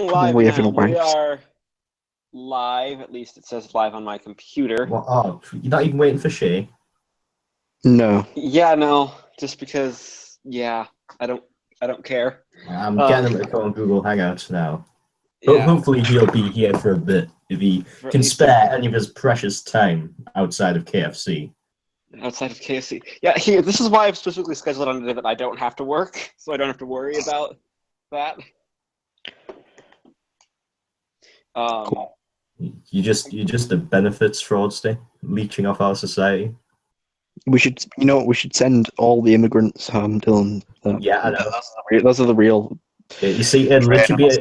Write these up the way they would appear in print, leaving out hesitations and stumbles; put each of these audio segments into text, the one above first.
Live We have now. no We banks. are live. At least it says live on my computer. Well, oh, you're not even waiting for Shay? No. Yeah, no. Just because. Yeah, I don't care. I'm getting him to go on Google Hangouts now. Yeah, Hopefully he'll be here for a bit if he for at can least spare any of his precious time outside of KFC. outside of KFC. Yeah, here. This is why I've specifically scheduled on a day that I don't have to work, so I don't have to worry about that. Cool. You just the benefits fraudster leeching off our society. We should, we should send all the immigrants home, Dylan. Yeah, I know. Those are the real. Yeah, you see, it'd literally be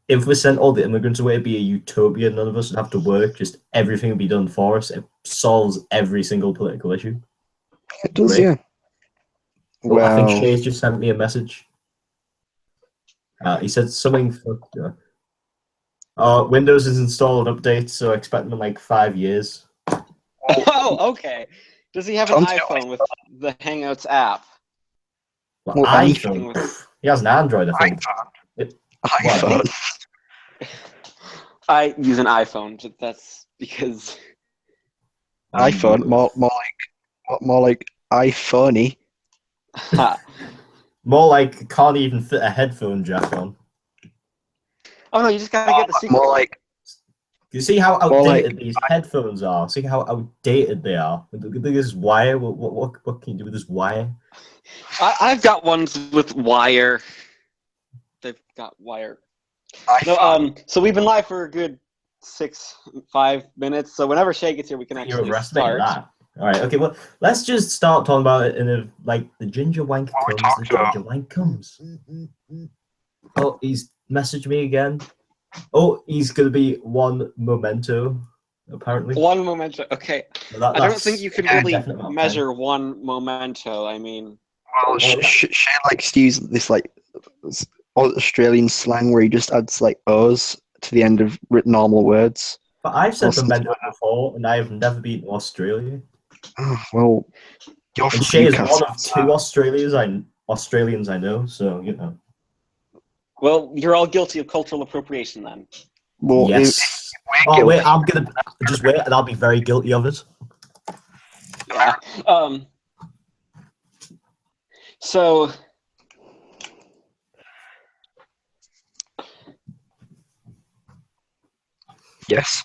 if we sent all the immigrants away, it'd be a utopia. None of us would have to work. Just everything would be done for us. It solves every single political issue. It does, Great. yeah. Oh, I think Well, Shay's just sent me a message. He said something. Windows is installed updates, so I expect them in like 5 years. Oh, okay. Does he have an iPhone with the Hangouts app? Well, Well, iPhone. He has an Android, I think. iPhone. I use an iPhone, but that's because iPhone, more like iPhoney. More like can't even fit a headphone jack on. Oh no, you just gotta get the secret. More like. You see how outdated these headphones are? See how outdated they are? Look at this wire. What can you do with this wire? I've got ones with wire. They've got wire. No, so we've been live for a good 5 minutes. So whenever Shay gets here, we can actually start. That. All right. Okay. Well, let's just start talking about it in the ginger wank comes. The ginger wank comes. Oh, he's messaged me again. Oh, he's gonna be one memento, apparently. One memento. Okay. Well, I don't think you can really measure one memento. I mean, well, Shay likes to use this Australian slang where he just adds O's to the end of normal words. But I've said memento before, and I have never been to Australia. Oh, well, you're from Shay is Newcastle, one of two Australians I know, so you know. well, you're all guilty of cultural appropriation then. Well, yes. Oh wait, I'm gonna just wait, and I'll be very guilty of it. Yeah. So. Yes.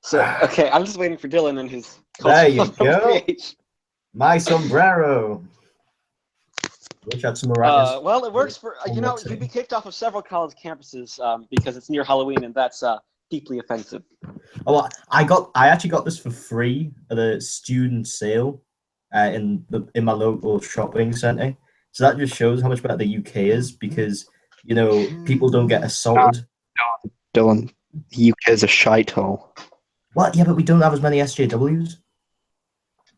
So okay, I'm just waiting for Dylan and his. There you go. My sombrero. Which had some well, it works for you'd be kicked off of several college campuses because it's near Halloween, and that's deeply offensive. Oh, I actually got this for free at a student sale in my local shopping centre. So that just shows how much better the UK is because people don't get assaulted. Dylan, the UK is a shithole. What? Yeah, but we don't have as many SJWs.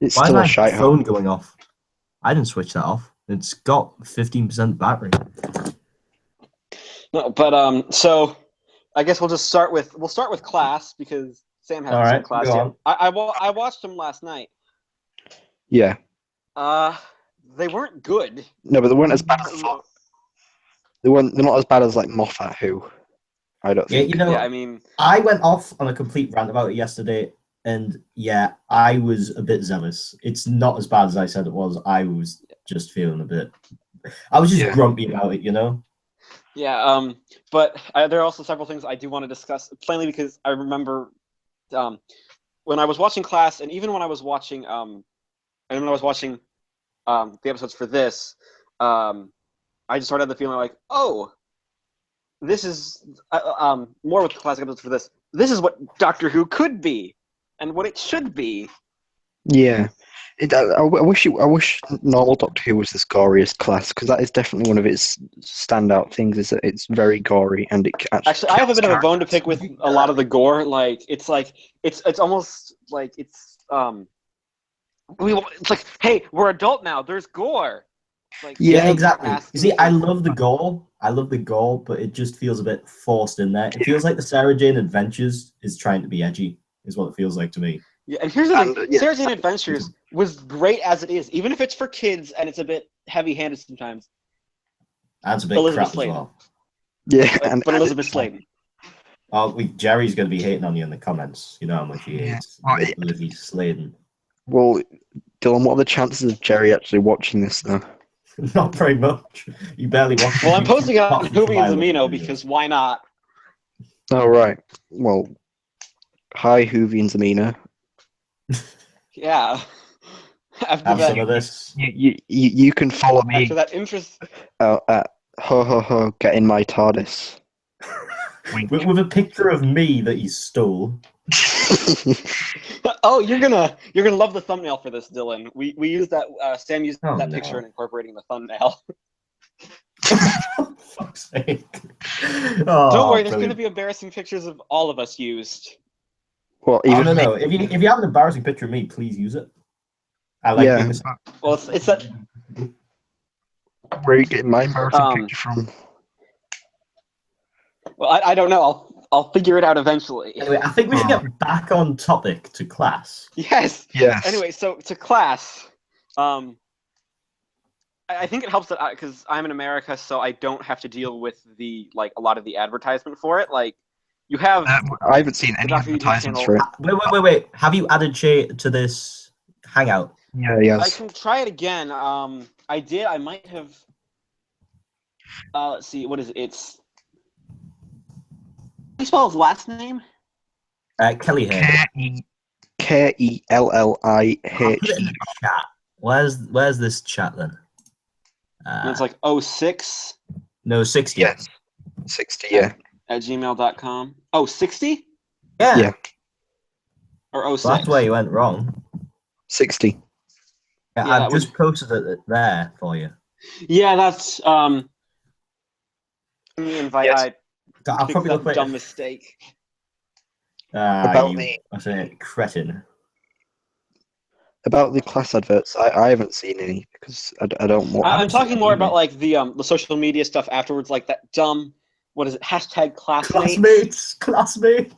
It's Why still is a my shithole. phone going off? I didn't switch that off. It's got 15% battery. No, but so I guess we'll start with class because Sam hasn't seen class yet. I watched them last night. Yeah. They weren't good. No, but they weren't as bad as they're not as bad as Moffat, who I don't think. Yeah, I mean, I went off on a complete rant about it yesterday, and yeah, I was a bit zealous. It's not as bad as I said it was. I was just feeling a bit. I was just grumpy about it, Yeah, but there are also several things I do want to discuss, plainly because I remember when I was watching class, and even when I was watching the episodes for this, I just started the feeling like, oh, this is more with the classic episodes for this. This is what Doctor Who could be, and what it should be. Yeah, I wish normal Doctor Who was this goriest class, because that is definitely one of its standout things. Is that it's very gory, and it actually I have a bit of a bone to pick with a lot of the gore. It's almost like it's like, hey, we're adult now. There's gore. Yeah, exactly. You see, I love the gore, but it just feels a bit forced in there. It feels like the Sarah Jane Adventures is trying to be edgy, is what it feels like to me. Yeah, and here's the thing: Sarah Jane Adventures was great as it is, even if it's for kids and it's a bit heavy-handed sometimes. That's a bit crap as well. Yeah, but Elizabeth Sladen. Oh, Jerry's going to be hating on you in the comments. You know how much he hates Lizzie Sladen. Well, Dylan, what are the chances of Jerry actually watching this, though? Not very much. You barely watch. Well, I'm posting it on apart from Hoovy and Survivor Zamino videos. because why not? Oh, right. Well, hi, Hoovy and Zamina. Yeah. After Have some that, of this. You can follow me after that interest. at ho get in my TARDIS. With a picture of me that he stole. Oh, you're gonna love the thumbnail for this, Dylan. We used that. Sam used Oh, that no. picture in incorporating the thumbnail. For fuck's sake. Oh, Don't worry, there's brilliant. gonna be embarrassing pictures of all of us used. Well, Oh, even no. If you have an embarrassing picture of me, please use it. I like yeah, being Well, it's that. where are you getting my embarrassing Um, picture from? Well, I don't know. I'll figure it out eventually. Anyway, I think we should get back on topic to class. Yes. Yes. Anyway, so to class. I think it helps that because I'm in America, so I don't have to deal with a lot of the advertisement for it. Like, you have I haven't seen any Dr. Eugene advertisements channel. for it. Wait. Have you added Shay to this hangout? Yeah, I yes. can try it again. I did. I might have. Let's see. What is it? It's. How do you spell his last name? Kelly here. Kellihi. I'll put it in the chat. Where's this chat then? And it's like 06 No, 60. Yes. 60, yeah. at gmail.com. Oh, 60? Yeah. Yeah. Or 06? Well, that's where you went wrong. 60. Yeah, Yeah, I've that just posted it there for you. Yeah, that's me invite. Yes. I I'll fixed probably that look like dumb mistake. About you, the- I say cretin. About the class adverts, I haven't seen any because I don't want. I'm talking more about either. the social media stuff afterwards, like that dumb, what is it, hashtag Classmates. Classmate.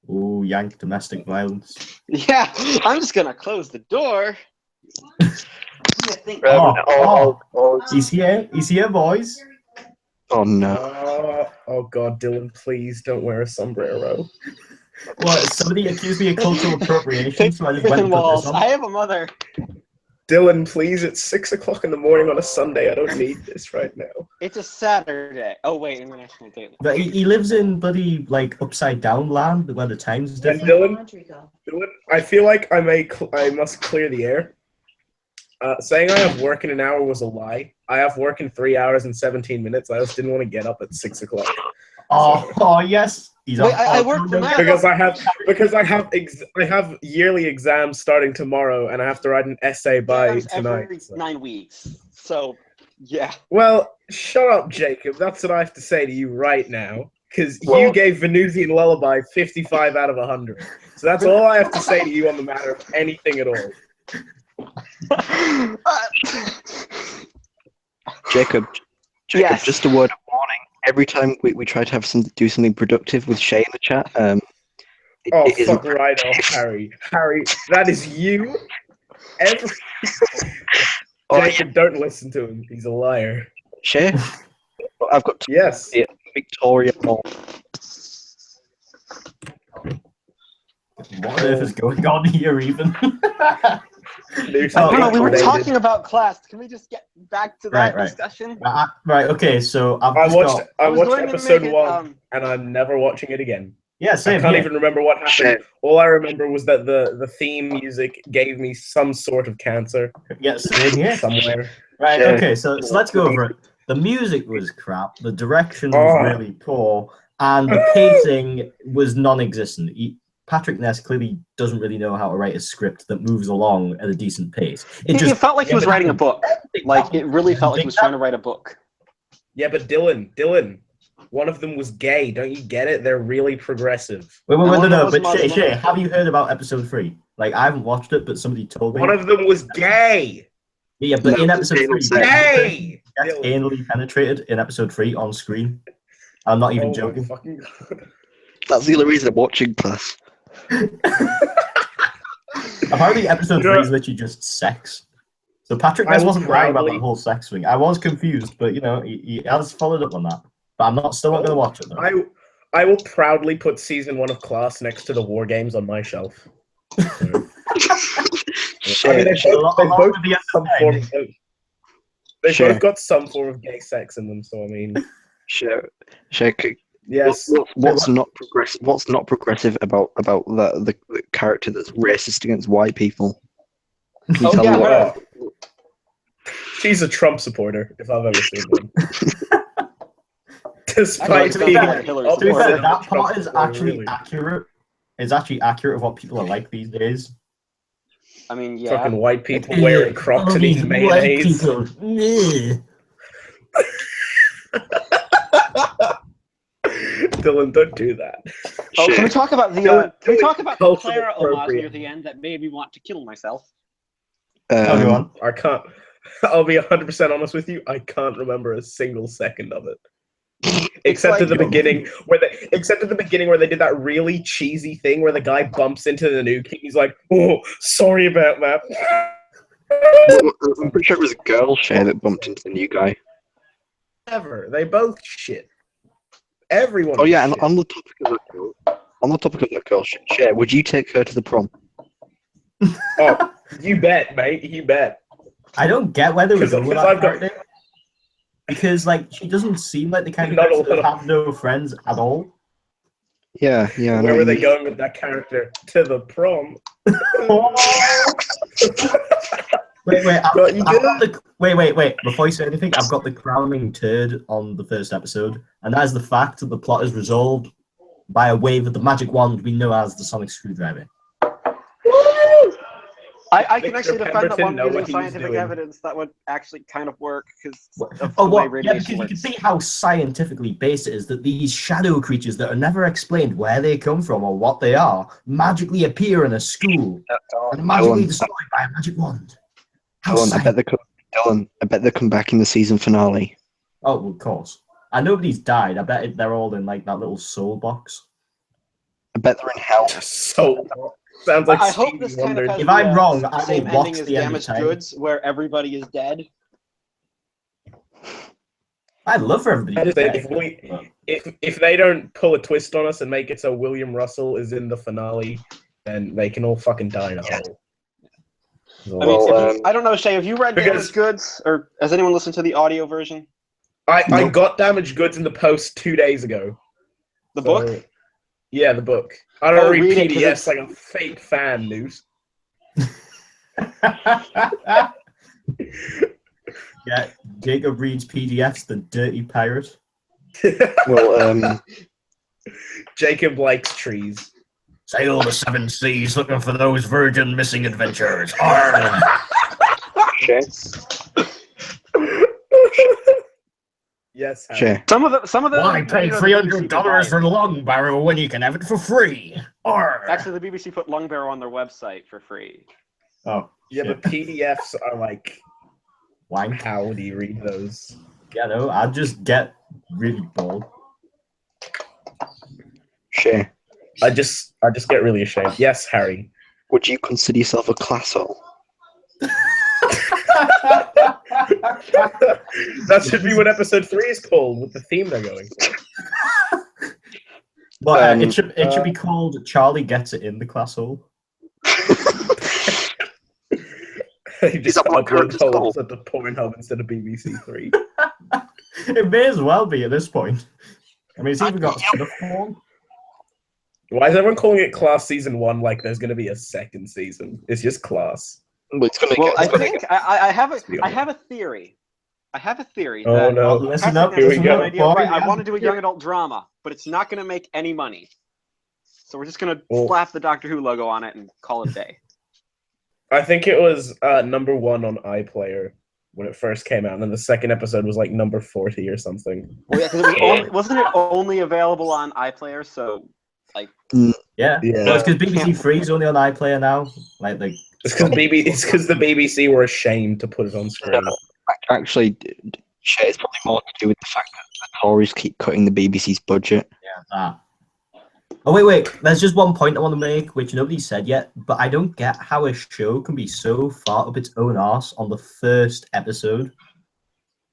Ooh, yank domestic violence. Yeah, I'm just gonna close the door. He's here, boys. Oh no! Oh God, Dylan, please don't wear a sombrero. Well, somebody accused me of cultural appropriation, so I just went and put Walls. this I on. have a mother. Dylan, please, it's 6 o'clock in the morning on a Sunday. I don't need this right now. It's a Saturday. Oh wait, International Day. But he lives in bloody like upside down land where the time's And different. Dylan, I feel like I must clear the air. Saying I have work in an hour was a lie. I have work in 3 hours and 17 minutes. I just didn't want to get up at 6 o'clock. Oh yes. He's Wait, I work for math. Because I have yearly exams starting tomorrow, and I have to write an essay by Exams tonight. every so. 9 weeks. So, yeah. Well, shut up, Jacob. That's what I have to say to you right now. Because you Well- gave Venusian Lullaby 55 out of 100. So that's all I have to say to you on the matter of anything at all. Jacob, Yes. just a word of warning. Every time we try to do something productive with Shay in the chat, it isn't. Fuck right off, Harry. Harry, that is you. Jacob, don't listen to him. He's a liar. Shay, I've got Yes. Victoria Mall. What on earth is going on here even? There's I don't know, we were updated. talking about class. Can we just get back to that Right. discussion? Right, okay, so I watched going to episode make it, 1, and I'm never watching it again. Yeah, I same can't here. even remember what happened. Shit. All I remember was that the theme music gave me some sort of cancer Yeah, same here. somewhere. Right, Yeah. okay, so let's go over it. The music was crap, the direction was Oh. really poor, and the pacing was non-existent. Patrick Ness clearly doesn't really know how to write a script that moves along at a decent pace. It felt like he was writing a book. Like, it really felt like he was trying to write a book. Yeah, but Dylan, one of them was gay. Don't you get it? They're really progressive. Wait, one no, was but Muslim. Shay, have you heard about episode 3? Like, I haven't watched it, but somebody told me. One of them was gay. Yeah, but No, in episode 3, Gay. gets Dylan. anally penetrated in episode 3 on screen. I'm not even Oh my joking. fucking God. That's the only reason I'm watching class. Apparently, episode You know- 3 is literally just sex. So Patrick I Ness will wasn't lying about proudly- that whole sex thing. I was confused, but he has followed up on that. But I'm not still not going to watch it though. I will proudly put season 1 of Class next to the War Games on my shelf. So, I mean, they Along both with the got some form of, they've Sure. both got some form of gay sex in them. So I mean, Sure. yes. What's not progressive? What's not progressive about the character that's racist against white people? Can you Oh, tell yeah, me what? Well, she's a Trump supporter, if I've ever seen one. Despite Actually, being to be fair, To be opposite fair, of that a Trump part is supporter, actually really. accurate. It's actually accurate of what people are like these days. I mean, yeah. Fucking white people wearing Crocs and eating mayonnaise. Dylan, don't do that. Oh, can we Shit. talk about the Dylan- can we Dylan talk about the cultural Clara homage near appropriate. the end that made me want to kill myself? Oh, go on. I can't. I'll be 100% honest with you. I can't remember a single second of it, except at the like- beginning where they did that really cheesy thing where the guy bumps into the nuke. He's like, "Oh, sorry about that." I'm pretty sure it was a girl share that bumped into the new guy. Ever. They both shit. Everyone. Oh yeah, and shit. on the topic of that girl, share. Would you take her to the prom? Oh, you bet, mate. You bet. I don't get where they were going with Because that I've got- character. Because like she doesn't seem like the kind of Not a person that lot. have no friends at all. Yeah, I know Where what were you they mean. going with that character? To the prom. Wait, Got you good? wait. Before you say anything, I've got the crowning turd on the first episode, and that is the fact that the plot is resolved by a wave of the magic wand we know as the sonic screwdriver. I can Victor actually defend that Pemberton one know using what he was scientific doing. evidence that would actually kind of work because of Oh, the way what? Yeah, radiation because you works. can see how scientifically based it is that these shadow creatures that are never explained where they come from or what they are magically appear in a school and are magically Dylan, destroyed by a magic wand. How Dylan, I bet they come back in the season finale. Oh, well, of course. And nobody's died. I bet they're all in like that little soul box. I bet they're in hell. So sounds like I hope Stevie this kind Wonder. of has If the I'm wrong, I will same watch ending as the end of Damaged time. Goods, where everybody is dead. I'd love for everybody I to just think die. if they don't pull a twist on us and make it so William Russell is in the finale, then they can all fucking die in a hole. I mean, Well, I don't know, Shay. Have you read because- Damaged Goods, or has anyone listened to the audio version? I Nope. got Damaged Goods in the post 2 days ago. The So, book? Yeah, the book. I don't Oh, read read it, 'cause PDFs it's- like a fake fan, news. Yeah, Jacob reads PDFs, the dirty pirate. well, Jacob likes trees. Sail the 7 seas looking for those virgin missing adventurers. Arr! shit. Yes, Harry. Share. Some of the Why pay you know, the $300 BBC for Long Barrow when you can have it for free? Arr! Actually, the BBC put Long Barrow on their website for free. Oh, Yeah, shit. but PDFs are like, Wank. how do you read those? Yeah, no, I'd just get really bored. Share. I just get really ashamed. Yes, Harry. Would you consider yourself a classhole? That should be what episode 3 is called, with the theme they're going for. But it should be called Charlie Gets It in the Class Hole. You just that what upload characters polls called? at the Pornhub instead of BBC 3. It may as well be at this point. I mean, it's even got stuff porn. Why is everyone calling it Class Season 1 like there's going to be a second season? It's just Class. Well, it's gonna Well, get. I It's gonna think get I have Let's be I have a theory. I have a theory Oh, that no. Listen Patrick up, has here we listen go. an up, idea, boy. right, I want to do a young adult drama, but it's not going to make any money. So we're just going to Well- slap the Doctor Who logo on it and call it a day. I think it was number 1 on iPlayer when it first came out, and then the second episode was like number 40 or something. Well, yeah, 'cause it was only, wasn't it only available on iPlayer? So Yeah. Yeah. No, it's because BBC Three is only on iPlayer now. Like It's because the BBC were ashamed to put it on screen. actually, shit, it's probably more to do with the fact that the Tories keep cutting the BBC's budget. that. Oh wait. There's just one point I want to make, which nobody said yet, but I don't get how a show can be so far up its own arse on the first episode.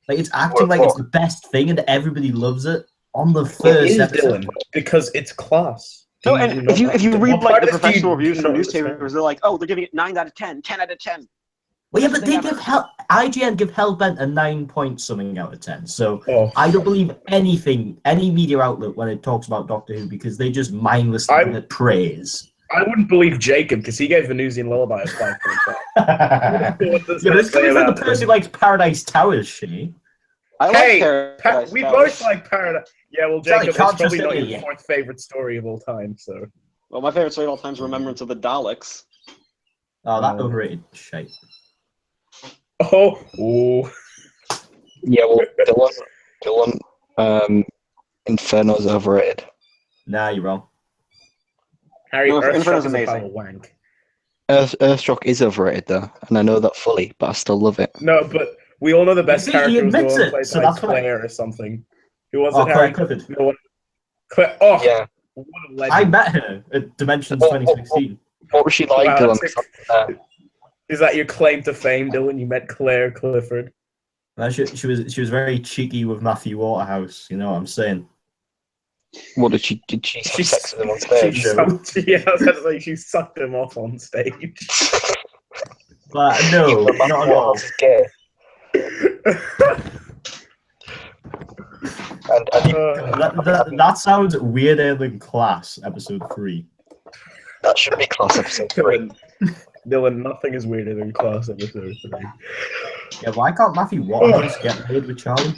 Like it's acting like it's the best thing and everybody loves it on the It first is, episode. Dylan, because it's class. No, and if you read What like part the of this do you professional reviews from not newspapers, understand? they're like, oh, they're giving it 9 out of 10, 10 out of 10. Well, yeah, but they Thing give ever. IGN give Hellbent a 9 point something out of 10. So Oh, I don't believe anything, any media outlet when it talks about Doctor Who because they just mindlessly give it praise. I wouldn't believe Jacob because he gave Venusian Lullaby a 5.5. Yeah, but it's coming from the person who likes Paradise Towers, Shane. I Hey, like Paradise we Towers. both like Paradise. Yeah, well, Charlie, Jacob, can't it's probably trust not any your of fourth favorite story of all time. So. Well, my favorite story of all time is Remembrance of the Daleks. Oh, that overrated shite. Oh, ooh. Yeah, well, Dylan, Inferno's overrated. Nah, you're wrong. Harry No, Earthshock Inferno's is a pile amazing. of wank. Earthshock is overrated though, and I know that fully, but I still love it. No, but we all know the best See, he character was the admits one it, played so by that's why- Claire or something. Who was Oh, it, Harry? Claire Clifford. No one. Claire. Oh, Yeah. what a legend. I met her at Dimensions Oh, 2016. What was she like, Wow, Dylan? that's Is that your claim to fame, Dylan? You met Claire Clifford. She was very cheeky with Matthew Waterhouse. You know what I'm saying? What did she have sex with him on stage? Yeah, I was going to say she sucked him off on stage. But no, Even not at all. Waterhouse is gay. And That sounds weirder than Class, episode 3. that should be class episode 3. Dylan, nothing is weirder than Class episode 3. Yeah, why can't Matthew Waterhouse get paid with Charlie?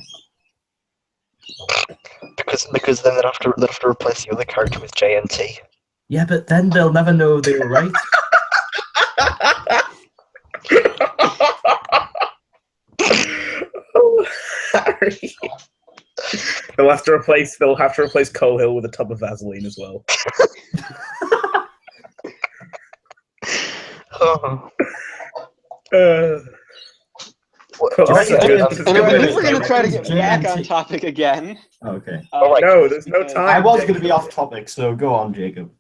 Because then they'd have to replace the other character with JNT. Yeah, but then they'll never know they were right. Oh, Harry. They'll have to replace Cole Hill with a tub of Vaseline as well. Oh. Cool. Right, Good. yeah. And Wait, if we're going to try to get JNT. back on topic again. Okay. Alright. No, there's no because- time. I was Jacob. going to be off topic, so go on, Jacob.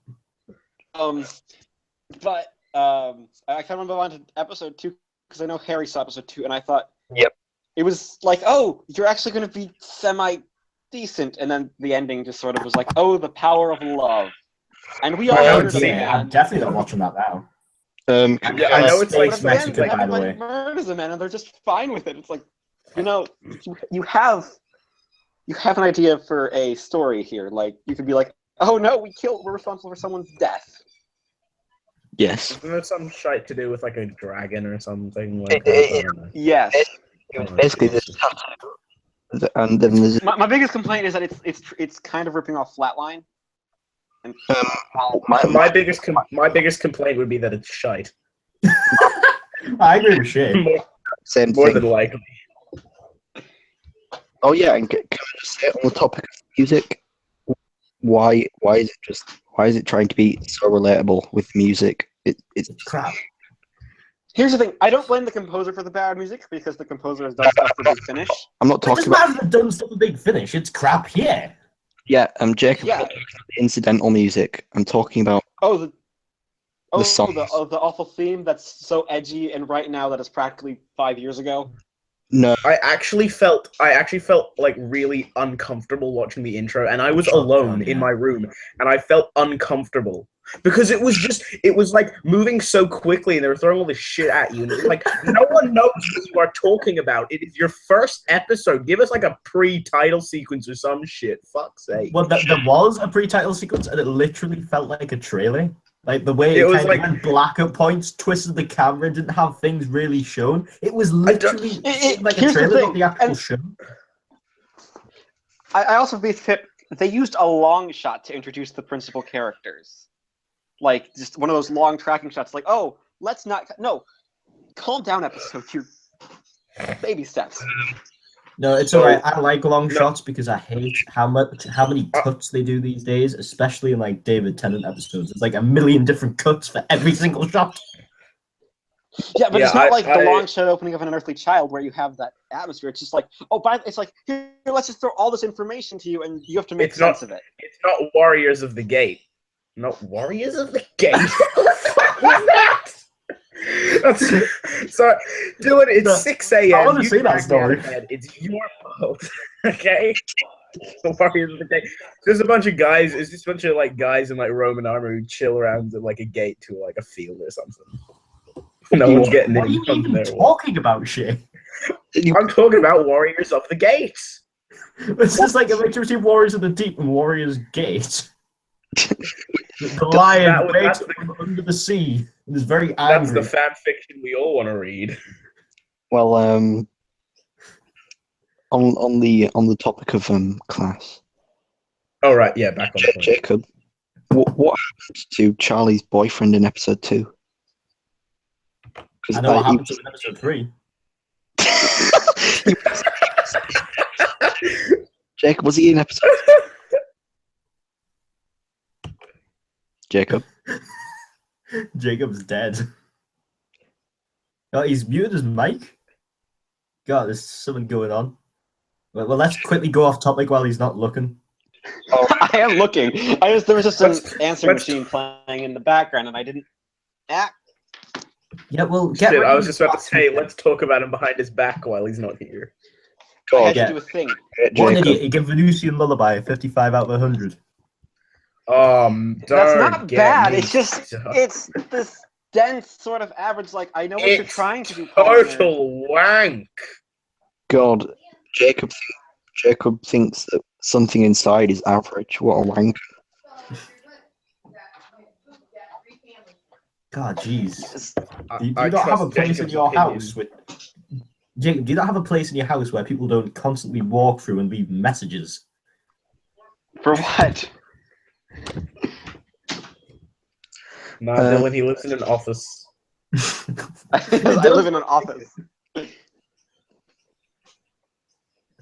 But I kind of remember on to episode 2 because I know Harry saw episode 2, and I thought, Yep. it was like, oh, you're actually going to be semi-decent, and then the ending just sort of was like, oh, the power of love, and we all I Oh, haven't seen dear, understand. I'm definitely not watching that now. Yeah, I know it's like Space But at the Mexico, end, by the everybody way. murders a man, and they're just fine with it. It's like, you know, you have an idea for a story here. Like, you could be like, oh no, we're responsible for someone's death. Yes. Isn't there some shite to do with like a dragon or something? Like It- I don't know. Yes. It was basically this tattoo, and then there's My biggest complaint is that it's kind of ripping off Flatline. And well, My biggest complaint would be that it's shite. I agree with Shane. same More thing. than likely. Oh yeah, and can I just say on the topic of music, why is it trying to be so relatable with music? It's Crap. here's the thing: I don't blame the composer for the bad music because the composer has done stuff for Big Finish. I'm not It talking doesn't about matter if they've done stuff a big finish. It's crap here. Jacob. Yeah. I'm not talking about the incidental music. I'm talking about Oh, the songs. the awful theme that's so edgy and right now that is practically 5 years ago. no. I actually felt like really uncomfortable watching the intro, and I was alone in my room, and I felt uncomfortable because it was like moving so quickly, and they were throwing all this shit at you, and it was like no one knows what you are talking about. It is your first episode. Give us like a pre-title sequence or some shit. Fuck's sake. Well, there was a pre-title sequence, and it literally felt like a trailer. Like the way It it was kind like- of went black at points, twisted the camera, didn't have things really shown. It was literally like a here's the trailer, thing, not the actual and- show. I also they used a long shot to introduce the principal characters, like just one of those long tracking shots. Like, oh, calm down, episode 2. Baby steps. No, it's So- alright. I like long No. shots because I hate how many cuts they do these days, especially in like David Tennant episodes. It's like a million different cuts for every single shot. Yeah, but Yeah, it's not like the I- long shot opening of an unearthly child where you have that atmosphere. It's just like, it's like, here, let's just throw all this information to you, and you have to make It's not- sense of it. It's not Warriors of the Gate. Not Warriors of the Gate. What the fuck was that? Sorry, Dylan. It's 6 a.m. I want to You see that dragged me out story. of bed. It's your fault. Okay. The Warriors of the Gate. There's a bunch of guys. It's just a bunch of like guys in like Roman armor who chill around at like a gate to like a field or something. No one's getting What are in you from even there. talking about, Shay? I'm talking about Warriors of the Gate. This is like a mixture between Warriors of the Deep and Warriors Gate. The lion that- wakes that's from under the sea and is very That's angry. the fan fiction we all want to read. Well, on the topic of class, Oh right, yeah, back on point. Jacob, what happened to Charlie's boyfriend in episode 2? I know what happened to him in episode 3. Jacob, was he in episode? Jacob. Jacob's dead. Oh, he's muted his mic? God, there's something going on. Well, let's quickly go off topic while he's not looking. I am looking. There was just an answering let's- machine playing in the background, and I didn't. Yeah, well, get Shit, rid I of was the just about to box. say, let's talk about him behind his back while he's not here. I God, had yeah. to do a thing. What an Jacob. idiot. He gave Venusian Lullaby a 55 out of 100. That's Don't not get bad. me It's just started. it's this dense sort of average. Like I know what you're It's trying to do. Paul, and total wank. God, Jacob thinks that something inside is average. What a wank. God, jeez. it's- Do you I not have a trust place in Jacob's your opinion. house with... Jacob, do you not have a place in your house where people don't constantly walk through and leave messages? For what? Nah, Dylan, he lives in an office. I live in an office.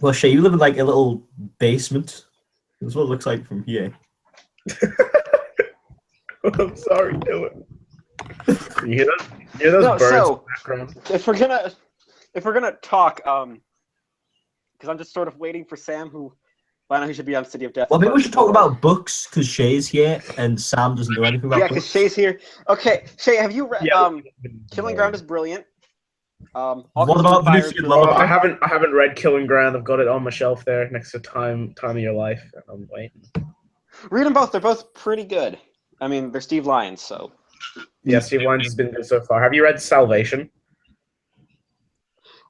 Well, Shay, you live in like a little basement. That's what it looks like from here. I'm sorry, Dylan. You hear those? You hear those No, birds so- in the background? If we're gonna talk, because I'm just sort of waiting for Sam, who by now he should be on City of Death. Well, maybe we first, should talk or- about books because Shay's here and Sam doesn't know anything about Yeah, because books. Shay's here. Okay, Shay, have you read? Yeah. Killing Ground is brilliant. What Alchemy about of Fire is Venusian brilliant. Lullaby? I haven't read Killing Ground. I've got it on my shelf there next to Time of Your Life. I'm waiting. Read them both. They're both pretty good. I mean, they're Steve Lyons, so. Yeah, Steve Lyons has been good so far. Have you read Salvation?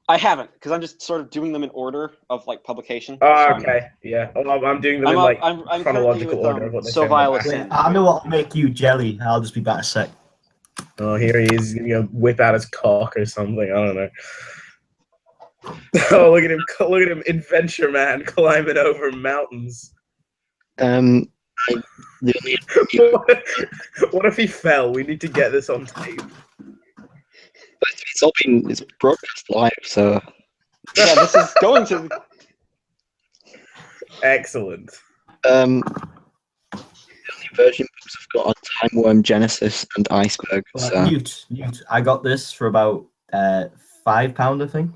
I haven't, because I'm just sort of doing them in order of like publication. Oh, So okay. Yeah. Well, I'm doing them I'm in like I'm currently chronological with, order of what they So say on the Vile a back. Wait, Sin. I know what'll make you jelly. I'll just be back a sec. Oh, here he is. He's gonna go whip out his cock or something. I don't know. Oh, look at him! Look at him, adventure man, climbing over mountains. The only, What if he fell? We need to get this on tape. it's broadcast live, so Yeah, this is going to. Excellent. the only version books I've got are Time Worm Genesis and Iceberg. So Newt. I got this for about £5, I think.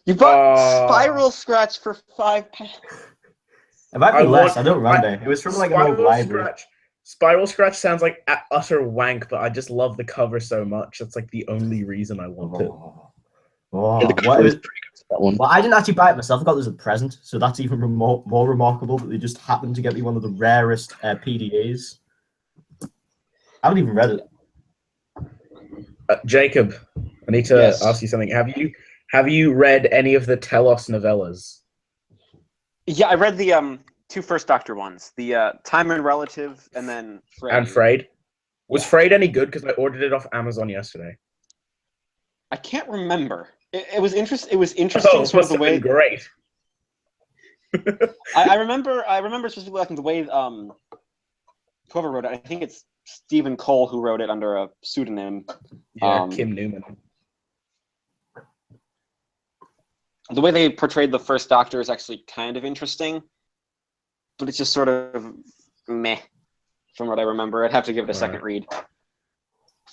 You bought Oh. Spiral Scratch for £5. It might be I less. want- I don't remember. It was from like an old library. Spiral Scratch sounds like utter wank, but I just love the cover so much. That's like the only reason I want it. Oh, yeah, the what cover it is was- pretty good for that one. well, I didn't actually buy it myself. I got this as a present, so that's even more remarkable that they just happened to get me one of the rarest PDAs. I haven't even read it. Jacob, I need to Yes. ask you something. Have you read any of the Telos novellas? Yeah, I read the two first Doctor ones, the Time and Relative, and then Frey. And Frayed? Was Yeah. Frayed any good? Because I ordered it off Amazon yesterday. I can't remember. It was interesting. It was interesting, Oh, it sort of must the have way. been great. I remember specifically like the way whoever wrote it. I think it's Stephen Cole who wrote it under a pseudonym. Yeah, Kim Newman. The way they portrayed the first Doctor is actually kind of interesting, but it's just sort of meh from what I remember. I'd have to give it a second read.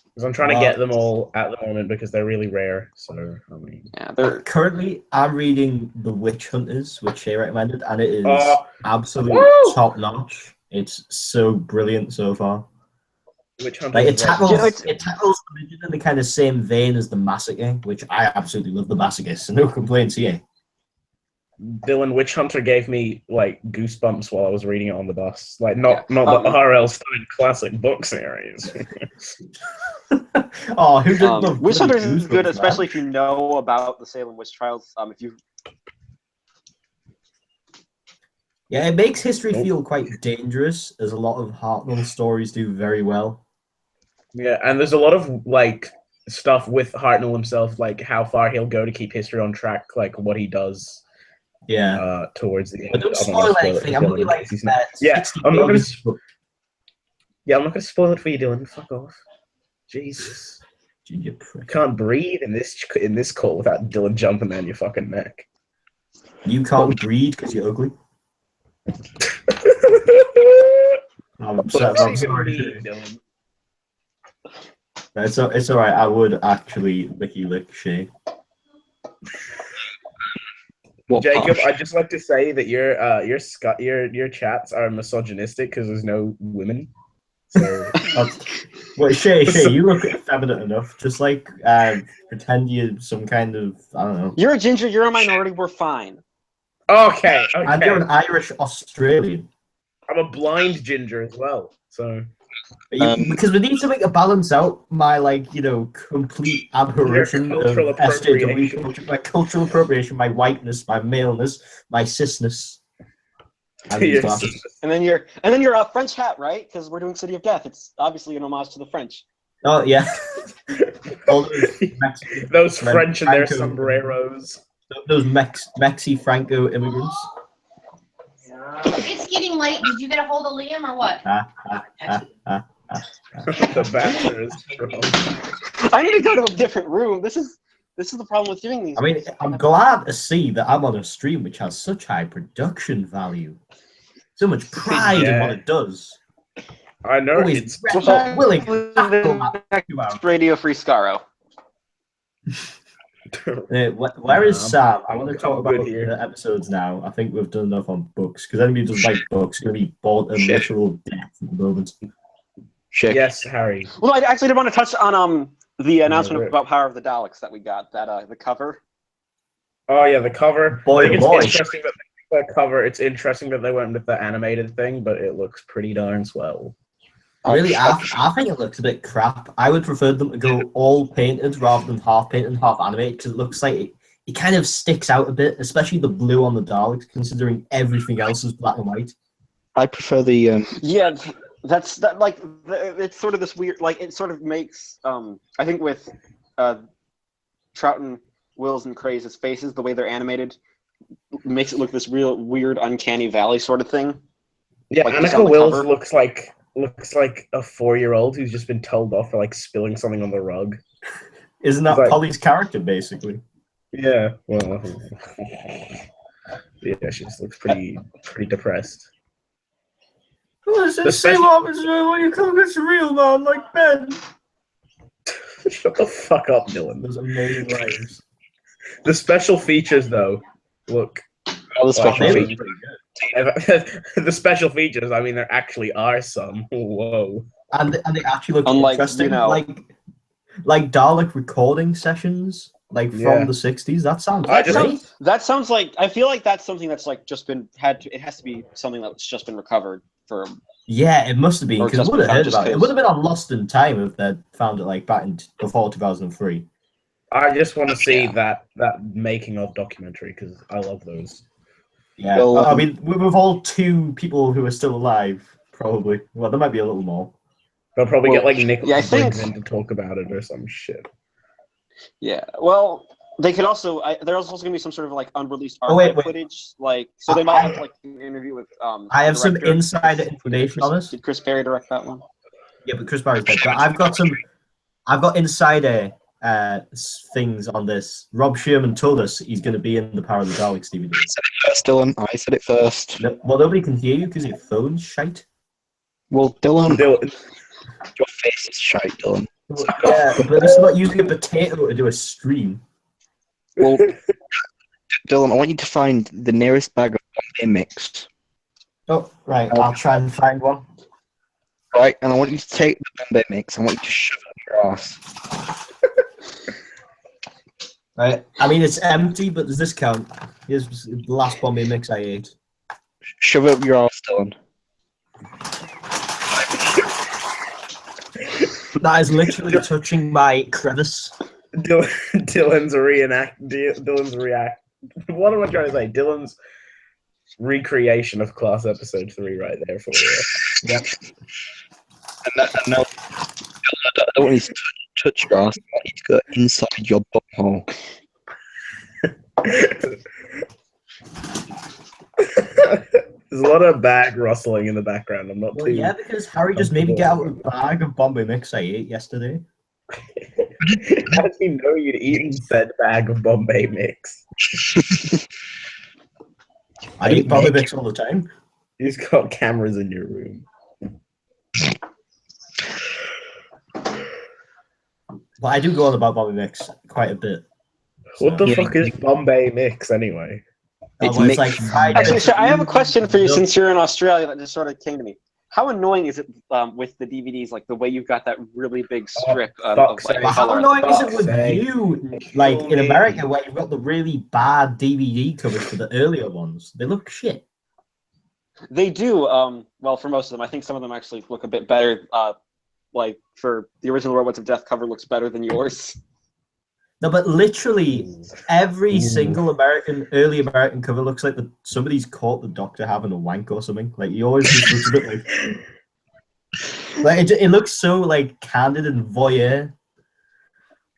Because I'm trying to get them all at the moment because they're really rare. So, I mean. Yeah, they're Currently, I'm reading The Witch Hunters, which Shay recommended, and it is Oh. absolute Woo! top notch. It's so brilliant so far. Witch Hunter. Like You know, it tackles religion in the kind of same vein as the Massacre, which I absolutely love the Massacre, so no complaints here. Dylan, Witch Hunter gave me like goosebumps while I was reading it on the bus. Like not the R.L. Stein classic book series. Oh, who didn't love Witch bloody Hunters is Goosebumps, good, man? especially if you know about the Salem witch trials. If you Yeah, it makes history feel quite dangerous, as a lot of Hartnell stories do very well. Yeah, and there's a lot of like stuff with Hartnell himself, like how far he'll go to keep history on track, like what he does Yeah. towards the But end. don't I'm not gonna spoil anything. I'm Dylan, only like because he's not- 60 I'm not gonna. pages. Yeah, I'm not gonna spoil it for you, Dylan. Fuck off. Jesus, Ginger prick. can't breathe in this call without Dylan jumping down your fucking neck. You can't breed because you're ugly. I'm upset. I'm sorry. Dylan. It's all right. I would actually licky lick Shay. What Jacob, part? I'd just like to say that your chats are misogynistic because there's no women. So Wait, Shay, you look effeminate enough. Just like pretend you're some kind of, I don't know. you're a ginger, you're a minority, we're fine. okay. And you're an Irish Australian. I'm a blind ginger as well. So Because we need to make a balance out my, like, you know, complete aberration of cultural SJW appropriation. culture, my cultural appropriation, my whiteness, my maleness, my cisness. And these Yes. glasses. And then you're a French hat, right? Because we're doing City of Death. It's obviously an homage to the French. Oh, yeah. All those Mexican, those French and their Franco- sombreros. Those Mexi Franco immigrants. It's getting late. Did you get a hold of Liam or what? The bachelor is strong. I need to go to a different room. This is the problem with doing these. I mean, I'm glad to see that I'm on a stream which has such high production value. So much pride in what it does. I know Always it's willing. Radio Free Scaro. Where is Sam? I want to talk I'm good about here. the episodes now. I think we've done enough on books, because anybody who doesn't like books is going to be bored of literal death at the moment. Shit. yes, Harry. Well, I actually did want to touch on the announcement right. about Power of the Daleks that we got. That the cover. Oh yeah, the cover. Boy, I think boy. it's interesting that the cover. It's interesting that they went with the animated thing, but it looks pretty darn swell. Really, I think it looks a bit crap. I would prefer them to go all painted rather than half painted and half animated, because it looks like it kind of sticks out a bit, especially the blue on the Daleks, considering everything else is black and white. I prefer the Yeah, that's that. Like, it's sort of this weird. Like, it sort of makes. I think with Troughton, Wills, and Craze's faces, the way they're animated, makes it look this real weird, uncanny valley sort of thing. Yeah, Like just Annika on the Wills cover. looks like a 4-year-old who's just been told off for like spilling something on the rug. Isn't that Like- Polly's character, basically? Yeah, well, yeah, she just looks pretty depressed. Let's The see special- what happens when you come against a real man like Ben. Shut the fuck up, Dylan. Those amazing lines. The special features, though, look. other special They look features. pretty good. The special features. I mean, there actually are some. Whoa. And they actually look Unlike, interesting, you know- like Dalek recording sessions, like from Yeah. the '60s. That sounds I great. just- That sounds like. I feel like that's something that's like just been had. To, it has to be something that's just been recovered for. Yeah, it must have been, Or because I just would have heard just about it. It 'cause- would have been on Lost in Time if they'd found it like back in before 2003. I just want to see Yeah. that making of documentary because I love those. Yeah, Well, I mean, with all 2 people who are still alive, probably. Well, there might be a little more. They'll probably Well, get like Nicholas yeah, I think- Briggs in to talk about it or some shit. Yeah. Well, they could also. There's also gonna be some sort of like unreleased Oh, wait, archive wait. footage. Like, so they might have like an interview with. I have some director. insider information on this. Did Chris Berry direct that one? Yeah, but Chris Barry's dead. But I've got insider things on this. Rob Sherman told us he's going to be in the Power of the Daleks DVD. First, Dylan. I said it first. Well, nobody can hear you because your phone's shite. Well, Dylan, Dylan, your face is shite, Dylan. Yeah, but at least I'm not using a potato to do a stream. Well, Dylan, I want you to find the nearest bag of Bombay mix. Oh, right. I'll try and find one. Right, and I want you to take the Bombay mix. I want you to shove it up your ass. Right. I mean, it's empty, but does this count? Here's the last Bombay mix I ate. Shove it up your ass, Dylan. That is literally touching my crevice. Dylan's react. What am I trying to say? Dylan's recreation of Class Episode 3 right there for you. Yep. And no, Dylan, I don't want you to touch your ass. I want you to go inside your butthole. There's a lot of bag rustling in the background. I'm not Well, too. yeah, because Harry just made me get out a bag of Bombay mix I ate yesterday. How does he know you'd eaten said bag of Bombay mix? I eat Bombay mix all the time. He's got cameras in your room. But I do go on about Bombay mix quite a bit. What the Yeah, fuck is Bombay mix anyway? It's Well, mixed. like fried Actually, bits so of I have a meat, question for you milk. since you're in Australia that just sort of came to me. How annoying is it with the DVDs, like the way you've got that really big strip of fuck's like sake. But how color? annoying is it Fuck's with sake. you, like Kill in me. America, where you've got the really bad DVD covers for the earlier ones? They look shit. They do. Well, for most of them, I think some of them actually look a bit better. Like for the original Robots of Death cover looks better than yours. No, but literally every Ooh. single early American cover looks like somebody's caught the Doctor having a wank or something. Like he always just looks a bit like it looks so like candid and voyeur.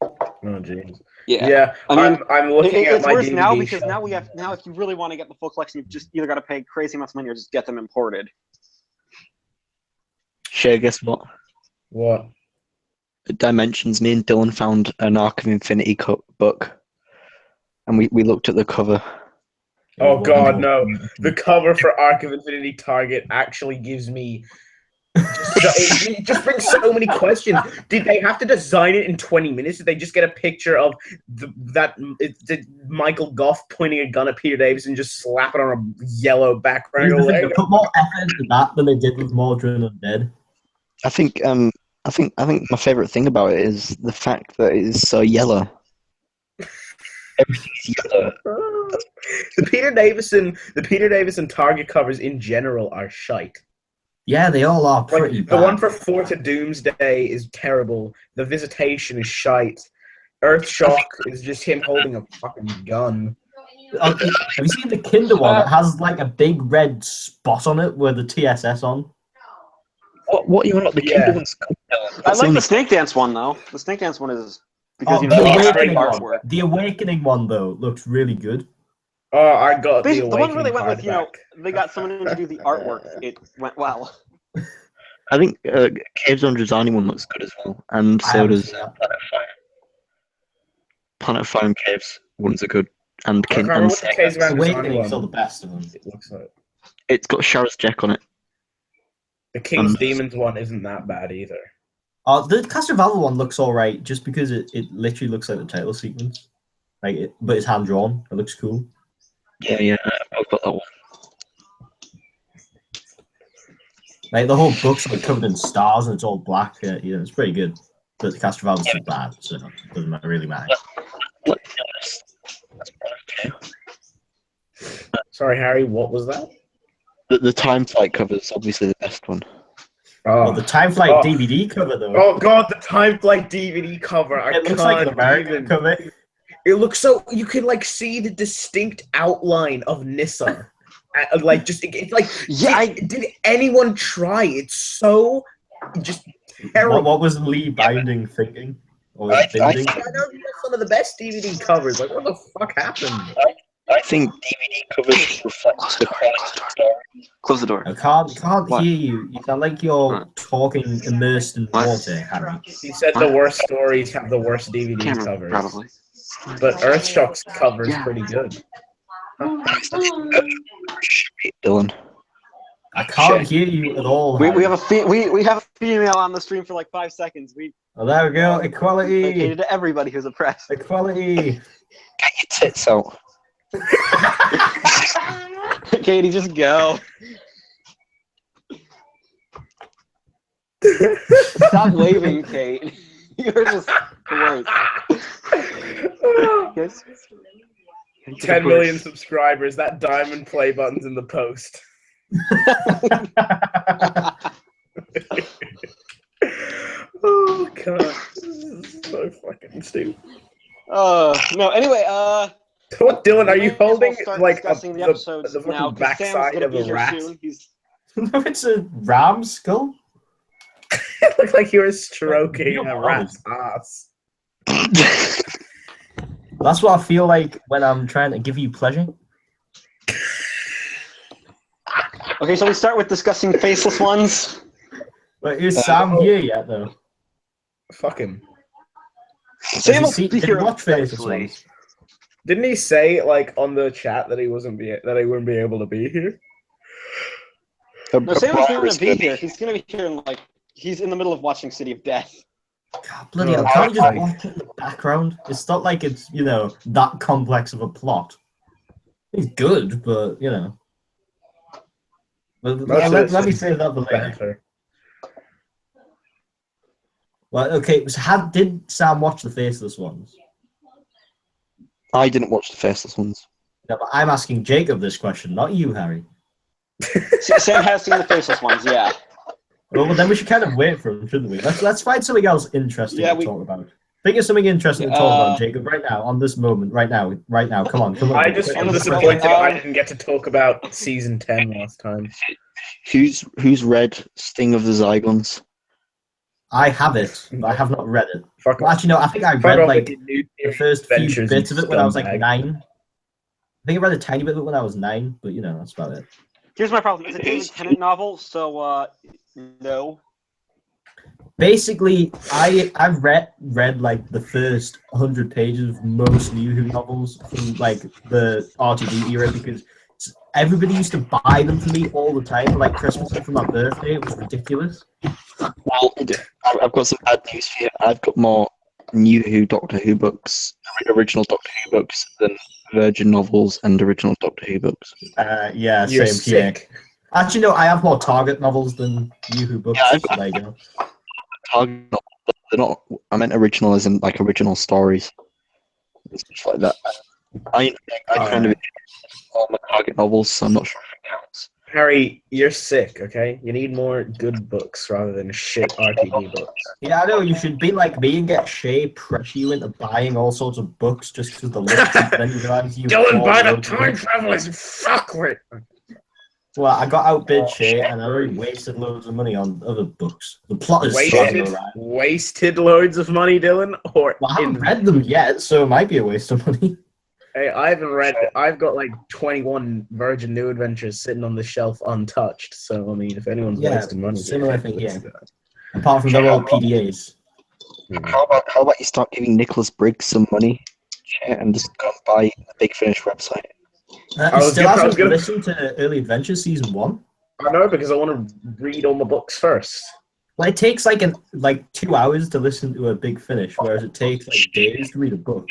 Oh jeez. Yeah. Yeah, I mean, I'm looking at it's my worse DVD now because shelf. now if you really want to get the full collection, you've just either got to pay crazy amounts of money or just get them imported. Sure, guess what? What? Dimensions. Me and Dylan found an Arc of Infinity book, and we looked at the cover. Oh god, no. The cover for Arc of Infinity Target actually gives me it just brings so many questions. Did they have to design it in 20 minutes? Did they just get a picture of did Michael Goff pointing a gun at Peter Davis and just slap it on a yellow background? Here's the thing, they put more effort into that than they did with Mordrin Undead. I think my favorite thing about it is the fact that it is so yellow. Everything's yellow. The Peter Davison Target covers in general are shite. Yeah, they all are pretty Like, bad. the one for Fort of Doomsday is terrible. The Visitation is shite. Earthshock is just him holding a fucking gun. Have you seen the Kinder one? It has like a big red spot on it with the TSS on. What you want? The Yeah. Kinder one's good. I like the Snake Dance one though. The Snake Dance one is because The it's great Awakening one. artwork. The Awakening one though looks really good. Oh, I got The the one where they Awakening went with, you know, hardback. they got someone in to do the artwork. It went well. I think Caves on Drazani one looks good as well, and I so haven't does seen that. Planet of Fire. Planet of Fire and Caves ones are good, and I can't Kin remember and what the Caves The of Awakening is Amazon still the one best of them. it looks like. it's got Shara's Jack on it. The King's Demons one isn't that bad either. The Castrovalva one looks alright just because it literally looks like the title sequence. But it's hand drawn. It looks cool. Yeah, I've got that one. Like the whole book's like covered in stars and it's all black. It's pretty good. But the Castrovalva's too bad, so it doesn't really matter. Let's be honest. That's okay. Sorry, Harry, what was that? The Time Flight cover is obviously the best one. Well, Oh, the Time Flight DVD cover though. oh god, the Time Flight DVD cover. I it looks can't like an American even. cover. It looks so you can like see the distinct outline of Nissa. Like just it's like Yeah, did anyone try? It's so just terrible. What was Lee Binding thinking? Or I binding? I know these are some of the best DVD covers. Like what the fuck happened? I think DVD covers reflect the quality of the story. Close the door. I can't What? hear you. You sound like you're What? talking immersed in What? water, Harry. He said the worst stories have the worst DVD Camera, covers. probably. But Earthshock's cover is Yeah. pretty good. Dylan. I can't hear you at all. We Harry. have we have a female on the stream for like 5 seconds. We Oh, there we go. Equality. dedicated to everybody who's oppressed. Equality. Get your tits out. Katie, just go. Stop waving, Kate. You're just the worst. 10 million subscribers. That diamond play button's in the post. Oh god, this is so fucking stupid. No. Anyway, What, Dylan? Are we you may as well holding start like discussing the the episodes fucking now because Sam's backside gonna of be a here rat? soon. He's No, it's a ram skull. It looked like you were stroking a rat's ass. That's what I feel like when I'm trying to give you pleasure. okay. So we start with discussing Faceless Ones. But is Sam here yet, though? Fuck him. Sam will be Did he here watch Faceless eventually. Ones? Didn't he say like on the chat that he wouldn't be able to be here? No, Sam is going to be here. He's going to be here in like he's in the middle of watching City of Death. God, bloody hell, can't you just watch it in the background? It's not like it's, that complex of a plot. It's good, but, Let me save that for later. Better. Well, okay, so did Sam watch the Faceless Ones? I didn't watch the Faceless Ones. No, but I'm asking Jacob this question, not you, Harry. Sam has seen the Faceless Ones, yeah. Well, then we should kind of wait for him, shouldn't we? Let's find something else interesting to talk about. Think of something interesting to talk about, Jacob, right now, on this moment, right now. Come on. I just am disappointed I didn't get to talk about season 10 last time. Who's read Sting of the Zygons? I have it, but I have not read it. Fuck Well, actually, no, I think I read like the first few Adventures, bits of it when I was like scumbag. 9. I think I read a tiny bit of it when I was 9, but that's about it. Here's my problem. It's a David Tennant novel, so no. Basically, I've read like the first 100 pages of most New Who novels from like the RTD era because everybody used to buy them for me all the time for like Christmas and for my birthday. It was ridiculous. Well, I've got some bad news for you. I've got more New Who Doctor Who books, original Doctor Who books, than Virgin novels and original Doctor Who books. Yeah, You're same sick. here. Actually, no, I have more Target novels than New Who books. Yeah, I've so got- there you go. Target novels, but they're not. I meant original as in like original stories and stuff like that. I kind of enjoy all my Target novels, so I'm not sure if it counts. Harry, you're sick, okay? You need more good books rather than shit RTD books. Yeah, I know, you should be like me and get Shay pressure you into buying all sorts of books just because the look cheap, then you realize you Dylan, bought buy the loads of time books. travelers, fuckwit! Well, I got outbid Shay and I already wasted loads of money on other books. The plot is struggling around. Wasted loads of money, Dylan? Or Well, I haven't read them yet, so it might be a waste of money. Hey, I haven't read. I've got like 21 Virgin New Adventures sitting on the shelf untouched. So I mean, if anyone's Yeah, wasting money, similar thing here. Apart from they're all PDAs. How about you start giving Nicholas Briggs some money and just go and buy the Big Finish website? He still hasn't listened to Early Adventures Season 1. I know because I want to read all my books first. Well, it takes like 2 hours to listen to a Big Finish, whereas it takes like days to read a book.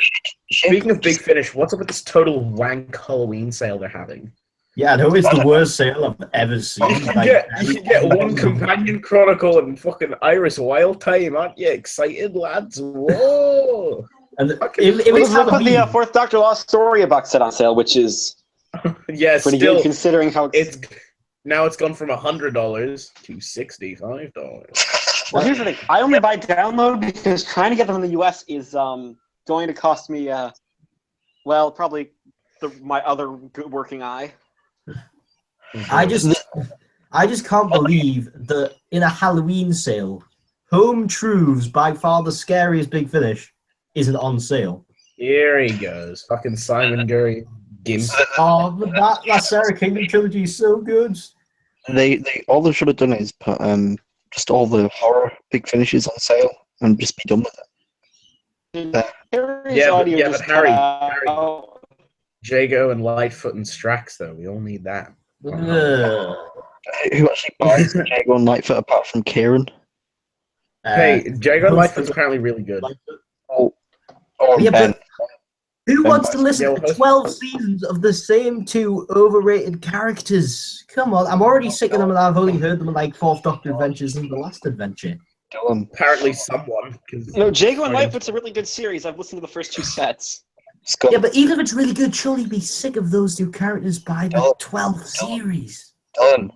Speaking of Big Finish, what's up with this total wank Halloween sale they're having? Yeah, I know it's the worst sale I've ever seen. You can get one companion chronicle and fucking Iris Wild Time, aren't you excited, lads? Whoa! And if It it's was put the Halloween, Fourth Doctor Lost Story box set on sale, which is Yeah, pretty still, good considering how it's now it's gone from $100 to $65. Well, here's the thing. I only buy download because trying to get them in the U.S. is going to cost me, probably my other good working eye. I just can't believe that in a Halloween sale, Home Truths, by far the scariest Big Finish, isn't on sale. Here he goes, fucking Simon Gurry. Gimp. Oh, but that Sarah Kingdom trilogy is so good. They all they should have done is put just all the horror Big Finishes on sale and just be done with it. Yeah, but Harry, Jago and Lightfoot and Strax, though. We all need that. Ugh. Who actually buys Jago and Lightfoot apart from Kieran? Hey, Jago and Lightfoot's apparently really good. Or Yeah, Ben. Who wants to listen Yo, to 12 seasons of the same two overrated characters? Come on, I'm already sick of them and I've only heard them in like Fourth Doctor Adventures and The Last Adventure. Dylan, apparently someone. Cause No, Jago and fucking- Lightfoot's a really good series. I've listened to the first 2 sets. Scott, Yeah, but even if it's really good, surely be sick of those two characters by the 12th series. Dylan.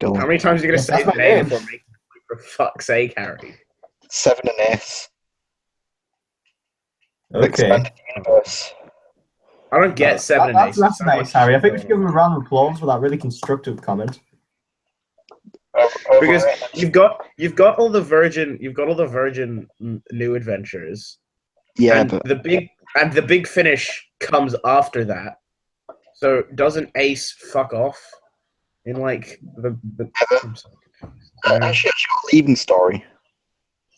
How many times are you gonna Yes, say that's the my name name. before me? For fuck's sake, Harry. 7 and S. Okay. Expanded universe. I don't get 7 and 8. That's nice, Harry. I think we should give him a round of applause for that really constructive comment. Because you've got all the Virgin new adventures. Yeah, and but the big finish comes after that. So doesn't Ace fuck off in like the I'm so confused. actually, it's your leaving story.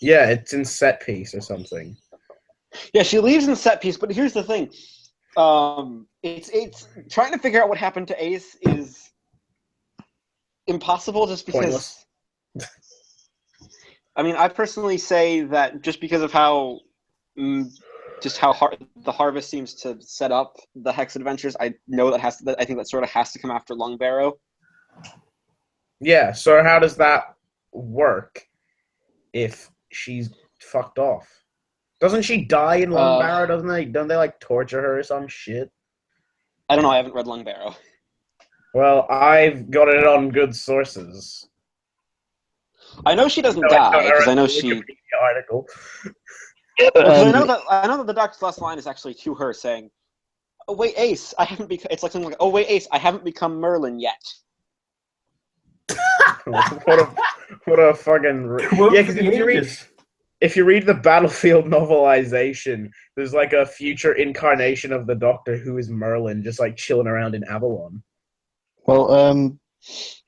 Yeah, it's in set piece or something. Yeah, she leaves in set piece, but here's the thing. It's trying to figure out what happened to Ace is impossible just because Pointless. I mean, I personally say that just because of how the Harvest seems to set up the Hex Adventures, I know I think that sort of has to come after Long Barrow. Yeah, so how does that work if she's fucked off? Doesn't she die in Long Barrow, doesn't they? Don't they like torture her or some shit? I don't know, I haven't read Long Barrow. Well, I've got it on good sources. I know she doesn't No, die, because I know the she Wikipedia article. Yeah, but, Well, 'cause I know that the Doctor's last line is actually to her saying, "Oh wait, Ace, I haven't become." It's like something like, "Oh wait, Ace, I haven't become Merlin yet." what a fucking yeah! Because if you read the Battlefield novelization, there's like a future incarnation of the Doctor who is Merlin, just like chilling around in Avalon. well, Do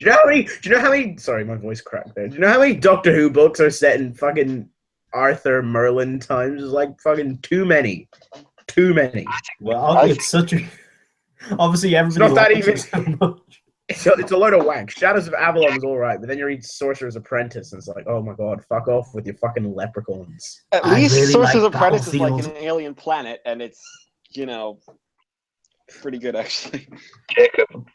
you know how many? Sorry, my voice cracked there. Do you know how many Doctor Who books are set in fucking Arthur Merlin times? It's like fucking too many. Too many. Well, it's such a... Obviously, everybody It's not that likes it so much. It's a load of wank. Shadows of Avalon was alright, but then you read Sorcerer's Apprentice, and it's like, oh my god, fuck off with your fucking leprechauns. At I least really Sorcerer's like Apprentice is like Battlefield. an alien planet, and it's, pretty good actually. Jacob,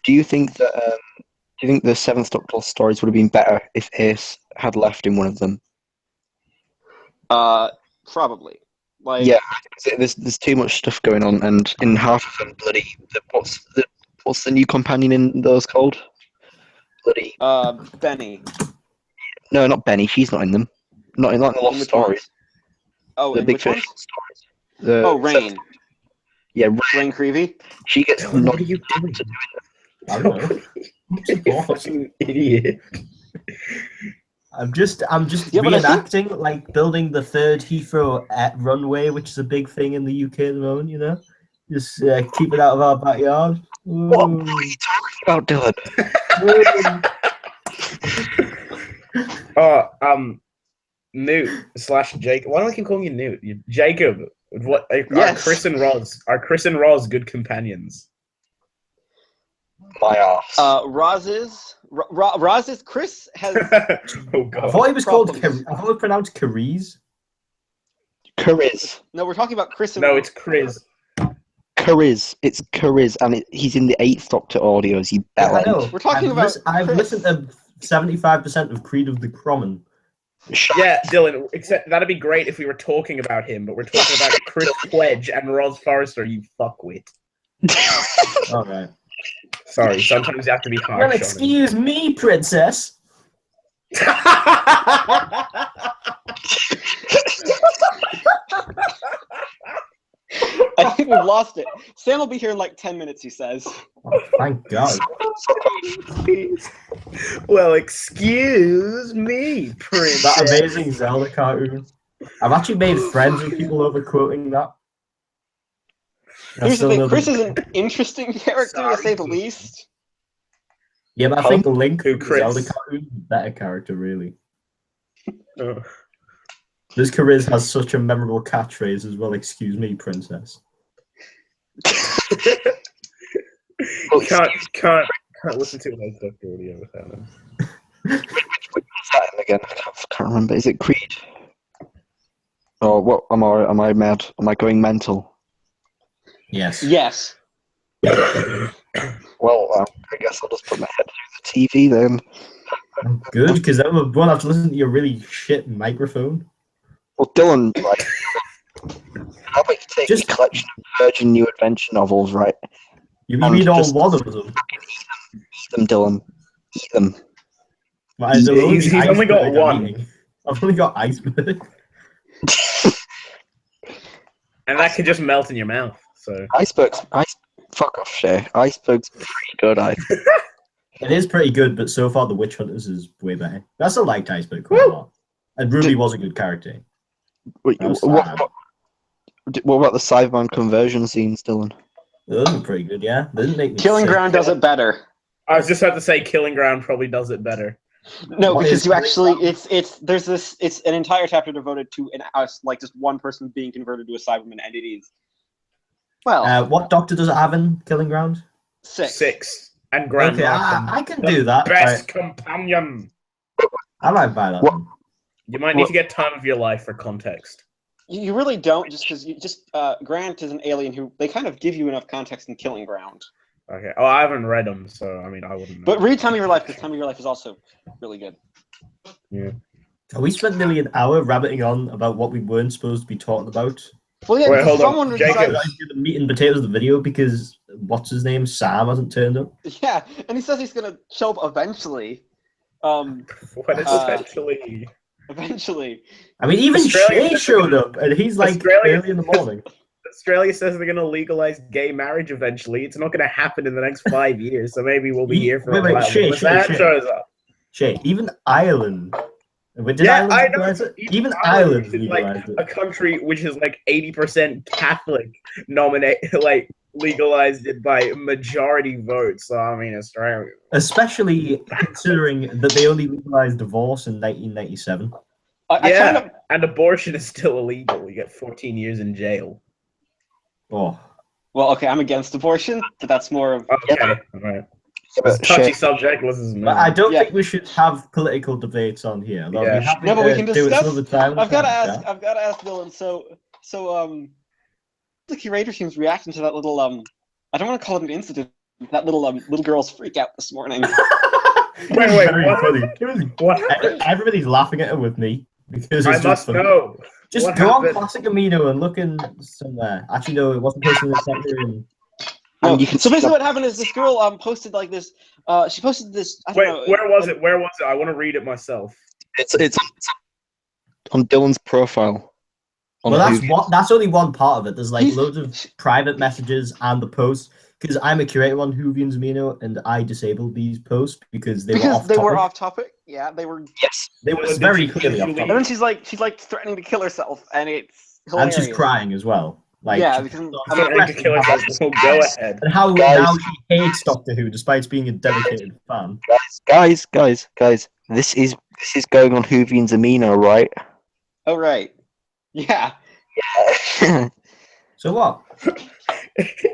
do you think the Seventh Doctor stories would have been better if Ace had left in one of them? Probably. Like, Yeah, there's too much stuff going on, and in half of them, what's the new companion in those called? Bloody Benny. no, not Benny. She's not in them. Not in the Lost which Stories. ones? Oh, The in Big which Finish ones? stories. Oh, Rain. Yeah, Rain Creevy. she gets What not are you doing? I don't know. You fucking idiot. I'm just Yeah, but I reenacting like building the third Heathrow runway, which is a big thing in the UK at the moment. You know, just keep it out of our backyard. What are Ooh. you talking about, Dylan? Oh, Newt / Jacob. Why do I keep calling you Newt? Jacob. What? Yes. Are Chris and Roz good companions? My arse. Roz's Chris has Oh I god. thought it was called. Problems. I thought it was pronounced Cariz. Cariz. no. We're talking about Chris and No, it's Chris. Cariz. It's Cariz, and he's in the 8th Doctor audios. You Yeah, I bellend. know. We're talking about I've Chris. listened to 75% of Creed of the Crommen. Yeah, Dylan. Except that'd be great if we were talking about him, but we're talking about Chris Pledge and Roz Forrester. You fuckwit. All right. Sorry, sometimes you have to be Well, harsh on him. excuse me, princess. I think we've lost it. Sam will be here in like 10 minutes. He says. Oh, thank God. Well, excuse me, Prince. That amazing Zelda cartoon. I've actually made friends with people over quoting that. Here's the thing. Chris is an interesting character to say the least. Yeah, but I think Link, Who, the Chris? Zelda cartoon, is a better character, really. Oh. This Cariz has such a memorable catchphrase as well. Excuse me, princess. Can't listen to my Doctor audio without him. What's that again? I can't remember. Is it Creed? Oh, what? Am I mad? Am I going mental? Yes. Yes. Well, I guess I'll just put my head through the TV then. Good, because then we won't have to listen to your really shit microphone. Well, Dylan, right? How about you take Just- a collection of Virgin New Adventure novels, right? You And read all just- one of them. Eat them, Dylan. Eat them. But I don't He's know, only got iceberg I'm one. eating. I've only got iceberg. And that could just melt in your mouth. So Fuck off, Shay. Iceberg's pretty good, I think. It is pretty good, but so far the Witch Hunters is way better. I still liked Iceberg quite a lot. And Ruby was a good character. Wait, That was what sad. about the Cyberman conversion scenes, Dylan? Those were pretty good, yeah. They didn't make me Killing sick. Ground does it better. I was just about to say Killing Ground probably does it better. No, What because is you Killing actually it's an entire chapter devoted to like just one person being converted to a Cyberman, and it is What doctor does it have in Killing Ground? Six. And Grand Okay, Markham. I can do that. Best companion. I might buy that What? one. You might need to get Time of Your Life for context. You really don't, just because Grant is an alien who they kind of give you enough context in Killing Ground. Okay. Oh, I haven't read them, so I mean, I wouldn't know. But read Time of Your Life, because Time of Your Life is also really good. We spent nearly an hour rabbiting on about what we weren't supposed to be talking about. Well, yeah, Wait, because hold on. someone Jacob. decided, The meat and potatoes of the video because what's his name? Sam hasn't turned up. yeah, and he says he's gonna show up eventually. What is essentially? Eventually. I mean, even Australia- Shay showed up, and he's like Australia- early in the morning. Australia says they're going to legalize gay marriage eventually. It's not going to happen in the next 5 years, so maybe we'll be here for a Wait, while. Shay, When Shay, that Shay. shows up. Shay, even Ireland. Did Yeah, Ireland I know. legalize it? Even Ireland is like legalized a it. country which is like 80% Catholic, legalized it by majority vote. So I mean, Australia. Especially considering that they only legalized divorce in 1997. I Yeah, kind of, and abortion is still illegal. You get 14 years in jail. Oh, well, okay, I'm against abortion, but that's more of Okay, all right. It's a touchy subject. Listen, but I don't Yeah. think we should have political debates on here. Though Yeah. I'd be happy No, but we to can do it discuss- some other time. I've got to ask Dylan. So the curator team's reaction to that little I don't want to call it an incident. That little girl's freak out this morning. It was Wait, very what? funny. It was, What happened? everybody's laughing at it with me because it's I just must funny. know. Just What go happened? on Classic Amino and look in somewhere. Actually, no, it wasn't posted in the sector. No, And you can so basically, stop- what happened is this girl posted like this. She posted this. I don't Wait, know. where was it? Where was it? I want to read it myself. It's on Dylan's profile. On Well, that's Hoovy. that's only one part of it. There's like He's- loads of private messages and the posts. Because I'm a curator on Hoovian's Amino, and I disabled these posts because they were Because off they topic. were off topic. Yeah, they were. Yes. They were Did very you clearly off usually- And then topic. she's like threatening to kill herself, and it's And hilarious. she's crying as well. Like, Yeah, she- because I'm Threatening to kill herself. Well, go ahead. and how Guys. now she hates Doctor Who despite being a dedicated fan. Guys. This is going on Hoovian's Amino, right? oh right. Yeah. So what?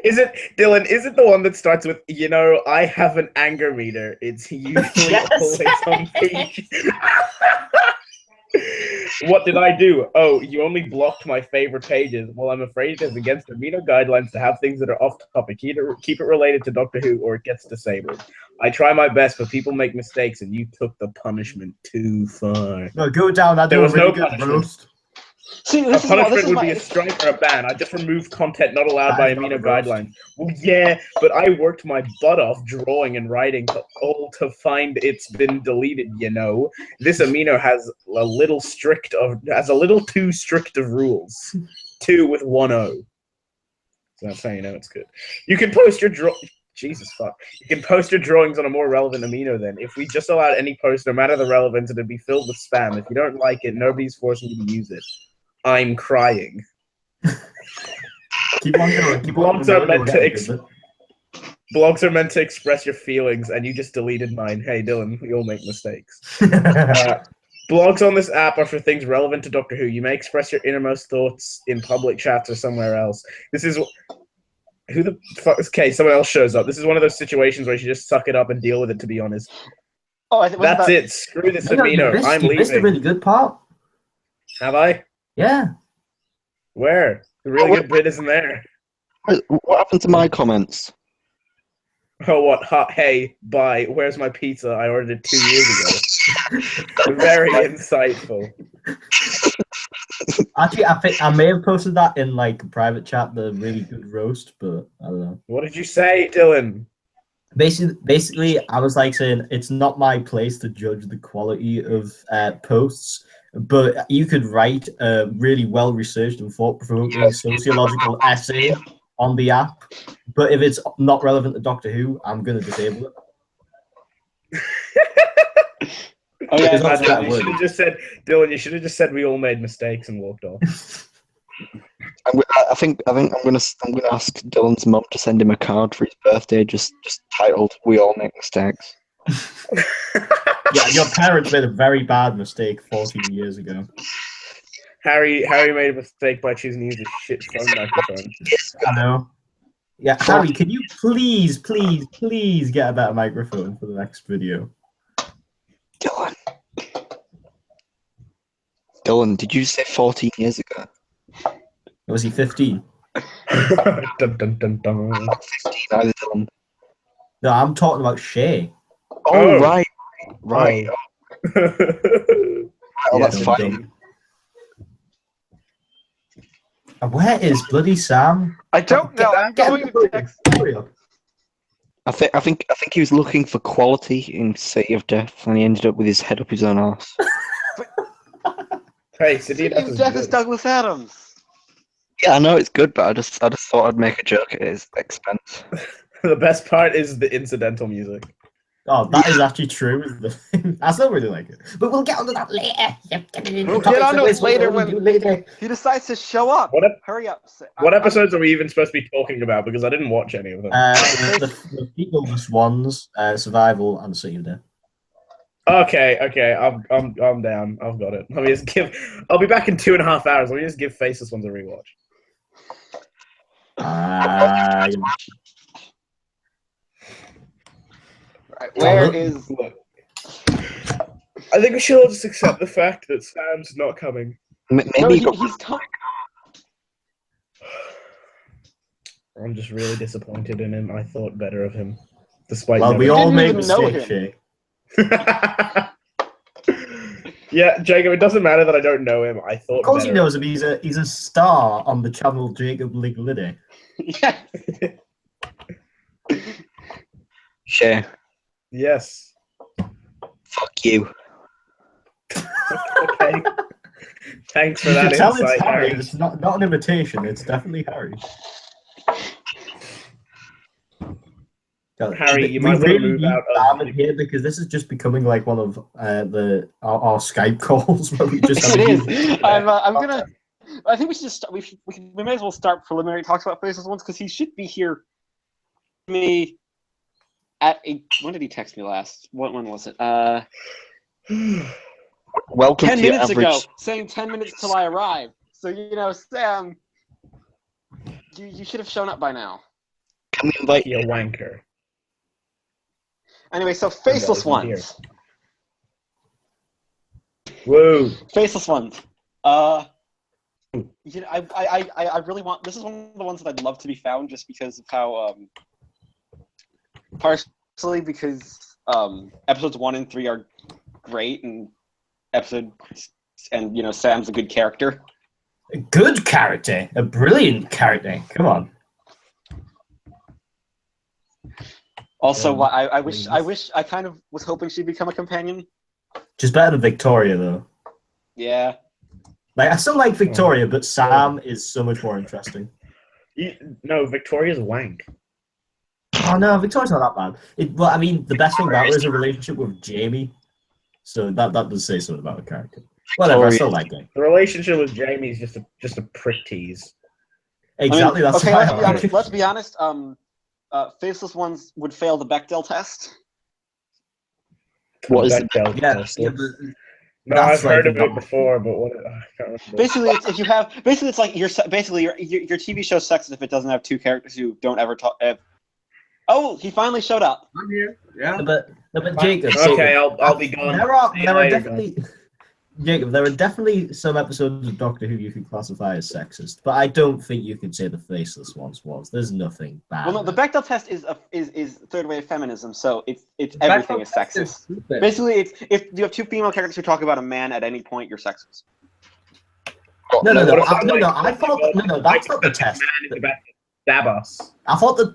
Is it Dylan? Is it the one that starts with I have an anger meter? It's usually Yes. always on page. What did I do? Oh, you only blocked my favorite pages. Well, I'm afraid it is against amino guidelines to have things that are off topic. Keep it related to Doctor Who, or it gets disabled. I try my best, but people make mistakes, and you took the punishment too far. No, go down. I do There a was really no good punishment. roast. See, A this is punishment would be my. a strike or a ban. I just removed content not allowed That by is not amino a roast. guidelines. Well, yeah, but I worked my butt off drawing and writing all to find it's been deleted. This amino has a little too strict of rules. 2 with 1 O. So that's how you know it's good. You can post your Jesus fuck. You can post your drawings on a more relevant amino then. If we just allowed any post, no matter the relevance, it'd be filled with spam. If you don't like it, nobody's forcing you to use it. I'm crying. Keep on going. Keep on Blogs going. are meant to Blogs are meant to express your feelings, and you just deleted mine. Hey, Dylan, we all make mistakes. Blogs on this app are for things relevant to Doctor Who. You may express your innermost thoughts in public chats or somewhere else. This is... Who the fuck? Okay, someone else shows up. This is one of those situations where you should just suck it up and deal with it, to be honest. Oh, I think wasn't That's that- it. Screw this No, amino. I'm you missed a leaving. really good part. Have I? Yeah. Where? The really good bit isn't there. What happened to my comments? Oh, what? Hey, bye. Where's my pizza? I ordered it 2 years ago. Very insightful. Actually, I think I may have posted that in like a private chat, the really good roast, but I don't know. What did you say, Dylan? Basically, I was like saying it's not my place to judge the quality of posts, but you could write a really well-researched and thought-provoking sociological essay on the app. But if it's not relevant to Doctor Who, I'm going to disable it. Oh yeah, It's not Dylan, that you word. should have just said, Dylan, you should have just said we all made mistakes and walked off. I think I'm gonna ask Dylan's mum to send him a card for his birthday, just titled "We all make mistakes." Yeah, your parents made a very bad mistake 14 years ago. Harry made a mistake by choosing to use a shit phone microphone. I know. Yeah, Harry, can you please get a better microphone for the next video? Dylan, did you say 14 years ago? Was he 15? Dun, dun, dun, dun. Not 15 either, Dylan. No, I'm talking about Shay. Oh, Oh. right. Oh, Yeah, that's dum, fine. dum. And where is bloody Sam? I don't know. I'm Get going him to text. hurry up. I think he was looking for quality in City of Death, and he ended up with his head up his own arse. Hey, City of Death is Death is good. Douglas Adams. Yeah, I know it's good, but I just thought I'd make a joke at his expense. The best part is the incidental music. Oh, that is actually true. I still really like it. But we'll get onto that later. We'll get onto it later when he decides to show up. Hurry up. What episodes are we even supposed to be talking about? Because I didn't watch any of them. The Faceless Ones, Survival, and City of Death. Okay, I'm down. I've got it. Let me just give. I'll be back in 2.5 hours. Let me just give Faceless Ones a rewatch. Right, where is? I think we should all just accept the fact that Sam's not coming. Maybe No, he's coming. I'm just really disappointed in him. I thought better of him, despite. Well, we never- all didn't make even know mistakes, him. Shay. Yeah, Jacob. It doesn't matter that I don't know him. I thought. Of course he better. knows him. He's a star on the channel Jacob Ligliddy. Yeah. Shay, Yes. fuck you. Okay. Thanks for You that can tell it's insight, Harry. Harry. It's not an imitation. It's definitely Harry. Harry, you we might want to really move need out Sam of. in here because this is just becoming like one of our Skype calls where we just have It a is. huge- I'm gonna. I think we should just start. We may as well start preliminary talks about Faceless Ones because he should be here. Me at a. When did he text me last? When was it? Welcome 10 to your minutes average. ago, saying 10 minutes till I arrive. So Sam, you should have shown up by now. Can we invite You wanker. Anyway, so Faceless isn't here. Ones. Whoa. Faceless Ones. I really want. This is one of the ones that I'd love to be found, just because of how. Partially because episodes 1 and 3 are great, and Sam's a good character. A good character, a brilliant character. Come on. Also, Yeah, I kind of was hoping she'd become a companion. She's better than Victoria though. Yeah. Like I still like Victoria, but Sam is so much more interesting. No, Victoria's wank. Oh no, Victoria's not that bad. Well, I mean, the best thing about her is a relationship with Jamie. So that does say something about the character. Whatever, I still like it. The relationship with Jamie is just a prick tease. Exactly, that's okay. why Let's I be like honest. it. Let's be honest. Faceless Ones would fail the Bechdel test. What is That it? Del Yeah, test. yeah, but No, that's I've heard like of it not- before, but what? I can't remember. Basically, it's like your TV show sucks if it doesn't have two characters who don't ever talk. Oh, he finally showed up. I'm here. Yeah. but Jacob. Okay, I'll be gone. There are See you later, definitely Jacob, there are definitely some episodes of Doctor Who you could classify as sexist, but I don't think you could say the Faceless Ones was. There's nothing bad. Well, no, the there. Bechdel test is third wave feminism, so it's everything is sexist. Basically, it's if you have two female characters who talk about a man at any point, you're sexist. No, what if I like, thought that's not the test. Man is about to stab us. I thought the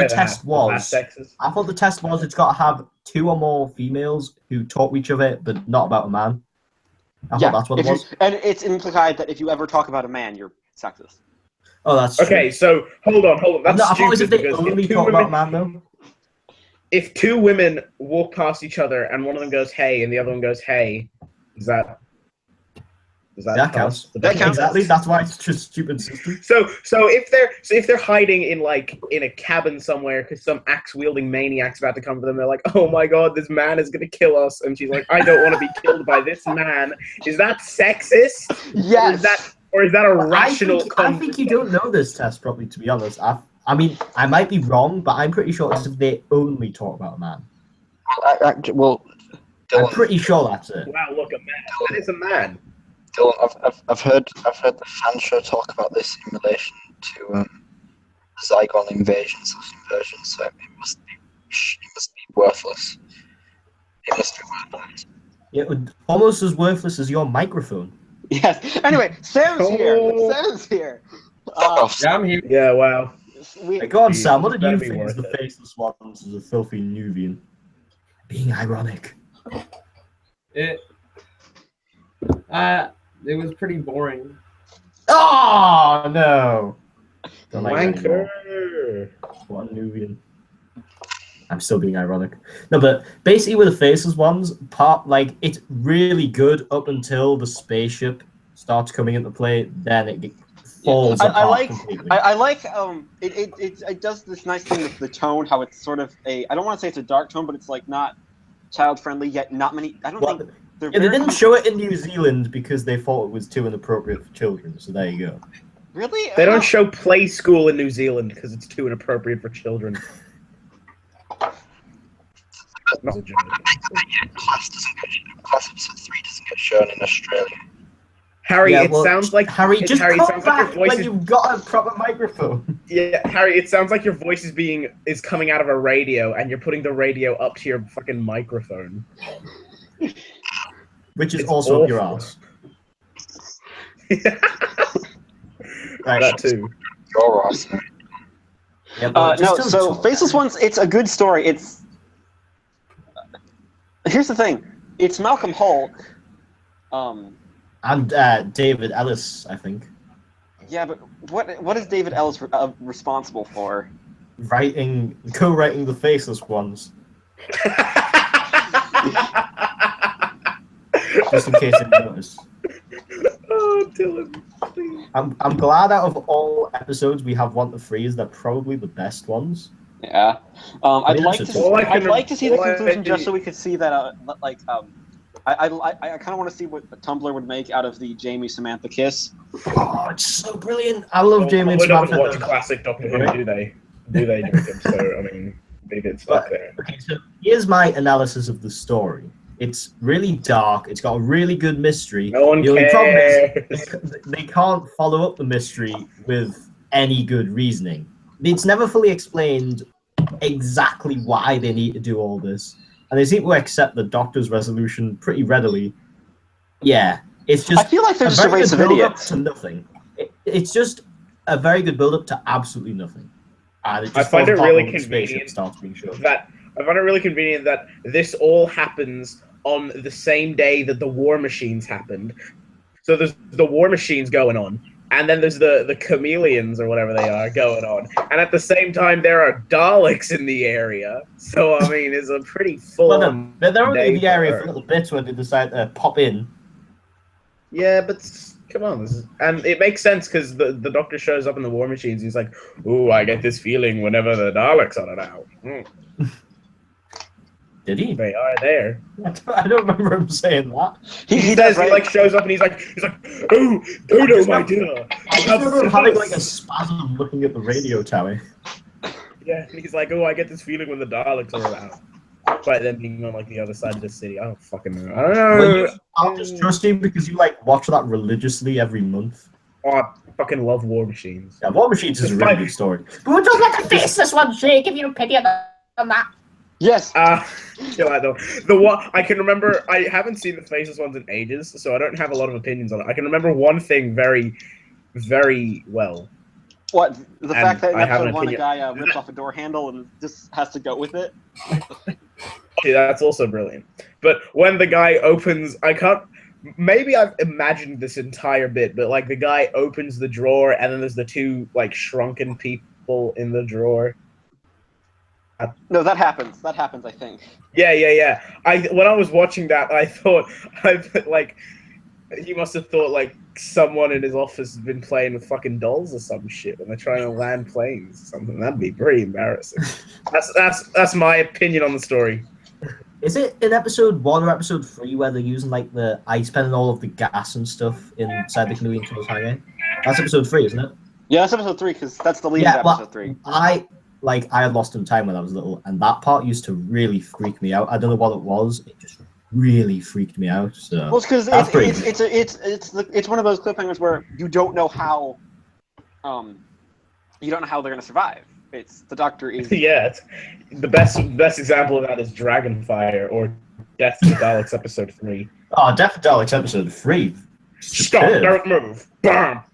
Say test that. was. That's sexist. I thought the test was it's got to have two or more females who talk to each other, but not about a man. I thought that's what it was. And it's implied that if you ever talk about a man, you're sexist. Oh, that's true. Okay, so hold on. That's No, I thought it was stupid if they because only talk about a man, though. if two women walk past each other and one of them goes hey and the other one goes hey, does that That counts. That counts. Exactly. That's why it's just a stupid system. So if they're hiding in a cabin somewhere because some axe wielding maniac's about to come for them, they're like, oh my god, this man is gonna kill us, and she's like, I don't want to be killed by this man. Is that sexist? Yes. Or is that a rational? I think you don't know this test properly, to be honest. I mean, I might be wrong, but I'm pretty sure it's if they only talk about a man. Well, Dylan, I'm pretty sure that's it. Wow, look, a man. That is a man. Dylan, I've heard the fan show talk about this in relation to Zygon invasions or inversion. So it must be worthless. It must be worthless. Yeah, almost as worthless as your microphone. Yes. Anyway, Sam's here. Sam's here. Yeah, I'm here. Yeah, wow. Go on, Sam. What did Better you be think is worth the it. Faceless Ones as a filthy Nubian? Being ironic. It was pretty boring. Oh no! Don't like it anymore. Wanker. What a Nubian. I'm still being ironic. No, but basically with the Faceless Ones, it's really good up until the spaceship starts coming into play. Then it falls apart completely. I like it does this nice thing with the tone, how it's sort of I don't want to say it's a dark tone, but it's like not child friendly yet. Not many. I don't think they didn't show it in New Zealand because they thought it was too inappropriate for children. So there you go. Really? They don't show Play School in New Zealand because it's too inappropriate for children. Not a joke. Class episode 3 doesn't get shown in Australia. Harry, Yeah, it sounds like Harry. Just Harry, it come sounds like back your voice when is. you've got a proper microphone. Yeah, Harry, it sounds like your voice is coming out of a radio, and you're putting the radio up to your fucking microphone. Which is It's also up your awful. ass. That Right. too. Your ass. Yeah, but No, just so don't talk. Faceless Ones, it's a good story. It's here's the thing. It's Malcolm Hulk. And David Ellis, I think, Yeah, but what is David Ellis responsible for? co-writing the Faceless Ones, just in case you noticed. Oh, Dylan. Please. I'm glad out of all episodes we have 1 to 3 is they're probably the best ones. Yeah. I'd Yeah, like it's to. all I I'd can- like to see the all I- conclusion just so we could see that. I kind of want to see what Tumblr would make out of the Jamie Samantha kiss. Oh, it's so brilliant! I love Jamie and They don't watch Samantha. classic Doctor Who, do they? Do they, Jacob? So, I mean, maybe it's stuck there. Okay, so here's my analysis of the story. It's really dark. It's got a really good mystery. No one The only problem cares. is they can't follow up the mystery with any good reasoning. It's never fully explained exactly why they need to do all this, and they seem to accept the Doctor's resolution pretty readily. Yeah, it's just. I feel like they're just a very race good of build-up idiots. to nothing. It's just a very good build-up to absolutely nothing. And it just I find falls it apart really when the spaceship convenient starts being shown. I find it really convenient that this all happens on the same day that the War Machines happened. So there's the War Machines going on, and then there's the chameleons or whatever they are going on, and at the same time there are Daleks in the area. So I mean, it's a pretty full. Well, no, they're only in the day area for for her. little bits where they decide to pop in. Yeah, but come on, and it makes sense because the Doctor shows up in the War Machines. He's like, "Ooh, I get this feeling whenever the Daleks are around. Did he? They are there." I don't remember him saying that. He does, does. right? He like shows up and he's like, "Oh, Dodo, my dear." I just remember him having like a spasm looking at the radio tower. Yeah, and he's like, "Oh, I get this feeling when the Daleks are around." despite them being on like the other side of the city. I don't fucking know. I don't know. Well, I'll just trust you because you like watch that religiously every month. Oh, I fucking love War Machines. Yeah, War Machines is a really good story. But we're talking about the Faceless Ones, Jake. Give you an opinion on that. Yes. Kill that though. The one I can remember. I haven't seen the Faceless Ones in ages, so I don't have a lot of opinions on it. I can remember one thing very, very well. What, the fact that in I have episode an 1 a opinion. guy rips off a door handle and just has to go with it? Yeah, that's also brilliant. But when the guy opens, I can't. Maybe I've imagined this entire bit, but like the guy opens the drawer and then there's the two like shrunken people in the drawer. No, that happens. That happens, I think. Yeah. When I was watching that, I thought like he must have thought like someone in his office has been playing with fucking dolls or some shit and they're trying to land planes or something. That'd be pretty embarrassing. That's my opinion on the story. Is it in episode 1 or episode 3 where they're using like the ice pen and all of the gas and stuff inside the canoe until it's hanging? That's episode 3, isn't it? Yeah, that's episode 3 because that's the lead Yeah, of episode 3. I had lost some time when I was little, and that part used to really freak me out. I don't know what it was. It just really freaked me out. So Well, it's because it's one of those cliffhangers where you don't know how they're gonna survive. It's the Doctor is Yeah, it's, the best example of that is Dragonfire or Death to the Daleks episode 3. Oh, Death of Daleks episode 3. Stop! Don't move! Bam!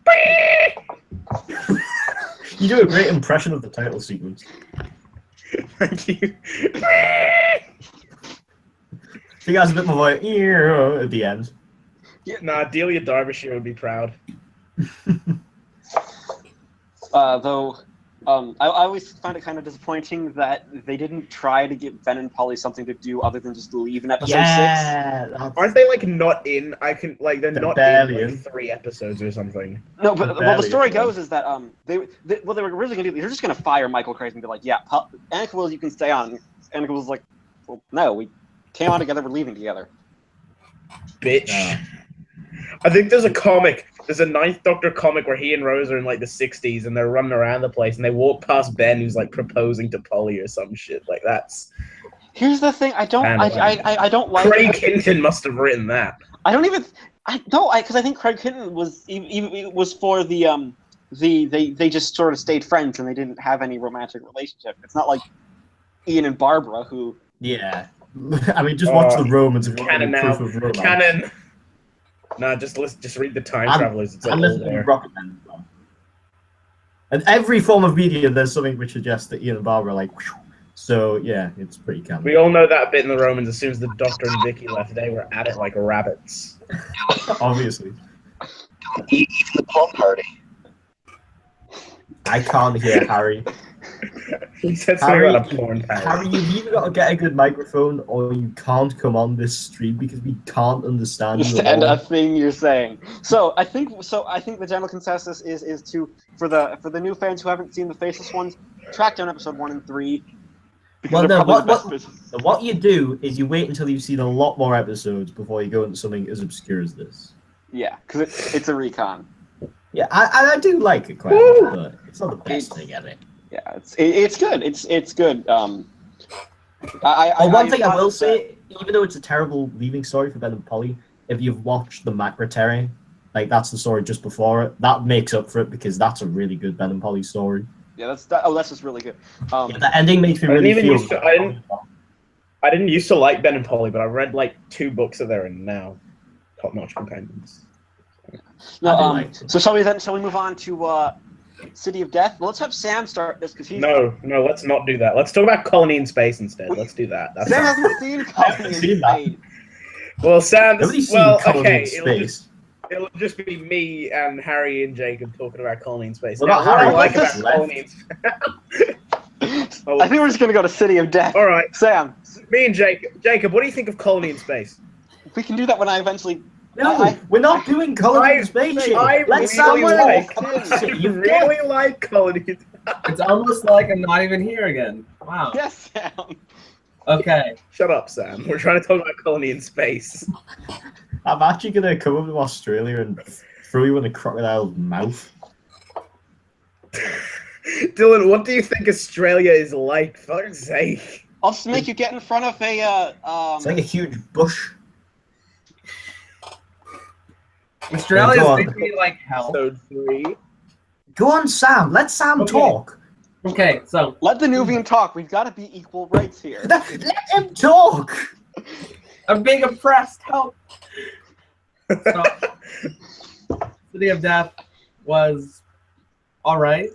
You do a great impression of the title sequence. Thank you. He has a bit more like at the end. Nah, Delia Derbyshire would be proud. though. I always find it kind of disappointing that they didn't try to give Ben and Polly something to do other than just leave in episode 6. Aren't they like not in? They're not barely in in. like 3 episodes or something. No, but Barely well, the story in. goes is that they were originally gonna do. They're just gonna fire Michael Craig and be like, yeah, Annika Wills, you can stay on. Annika was like, well, no, we came on together, we're leaving together. Bitch. I think there's a comic. There's a Ninth Doctor comic where he and Rose are in like the 60s and they're running around the place and they walk past Ben who's like proposing to Polly or some shit like that's. Here's the thing, I don't like. Craig Hinton must have written that. Because I think Craig Hinton was for they just sort of stayed friends and they didn't have any romantic relationship. It's not like Ian and Barbara who. Yeah, I mean, just watch the Romans. If you want Canon any now. proof of romance. Canon. Nah, just read the Time Travelers. It's I'm all listening to there. Rocket Man. And every form of media, there's something which suggests that Ian and Barbara are like. Whew. So yeah, it's pretty canon. We all know that bit in the Romans. As soon as the Doctor and Vicky left, they were at it like rabbits. Obviously, Even the porn party. I can't hear Harry. He said something Harry, about a porn parody. Harry, you've either got to get a good microphone or you can't come on this stream because we can't understand you. Understand a thing you're saying. So I think the general consensus is to for the new fans who haven't seen the Faceless Ones, track down episode 1 and 3. Well, no, what you do is you wait until you've seen a lot more episodes before you go into something as obscure as this. Yeah, because it's a recon. Yeah, I do like it quite a lot, but it's not the best thing ever. Yeah, it's good. It's good. One thing I will say, even though it's a terrible leaving story for Ben and Polly, if you've watched the Macra Terry, like that's the story just before it, that makes up for it because that's a really good Ben and Polly story. Yeah, that's just really good. Yeah, the ending makes me really feel. I didn't used to like Ben and Polly, but I read like 2 books of theirs and now top-notch companions. No, so shall we move on to City of Death? Well, let's have Sam start this because he's. No, let's not do that. Let's talk about Colony in Space instead. Let's do that. Sam hasn't seen Colony in Space. Well, Sam. Nobody's seen Colony in Space. It'll just be me and Harry and Jacob talking about Colony in Space. What Now, about what I Harry? like What's about Colony in Space. I think we're just gonna go to City of Death. All right, Sam. me and Jacob. Jacob, what do you think of Colony in Space? We can do that when I eventually. No, we're not doing Colony in Space yet. I Let's really someone like Colony. It's almost like I'm not even here again. Wow. Yes, Sam. Okay. Shut up, Sam. We're trying to talk about Colony in Space. I'm actually gonna come over to Australia and throw you in a crocodile's mouth. Dylan, what do you think Australia is like? For fuck's sake. I'll just make you get in front of a It's like a huge bush. Australia's Go on. making me like hell. Episode 3. Go on, Sam. Let Sam Okay. talk. Okay, so Let the Nubian talk. We've got to be equal rights here. Let him talk. I'm being oppressed. Help. So, City of Death was all right.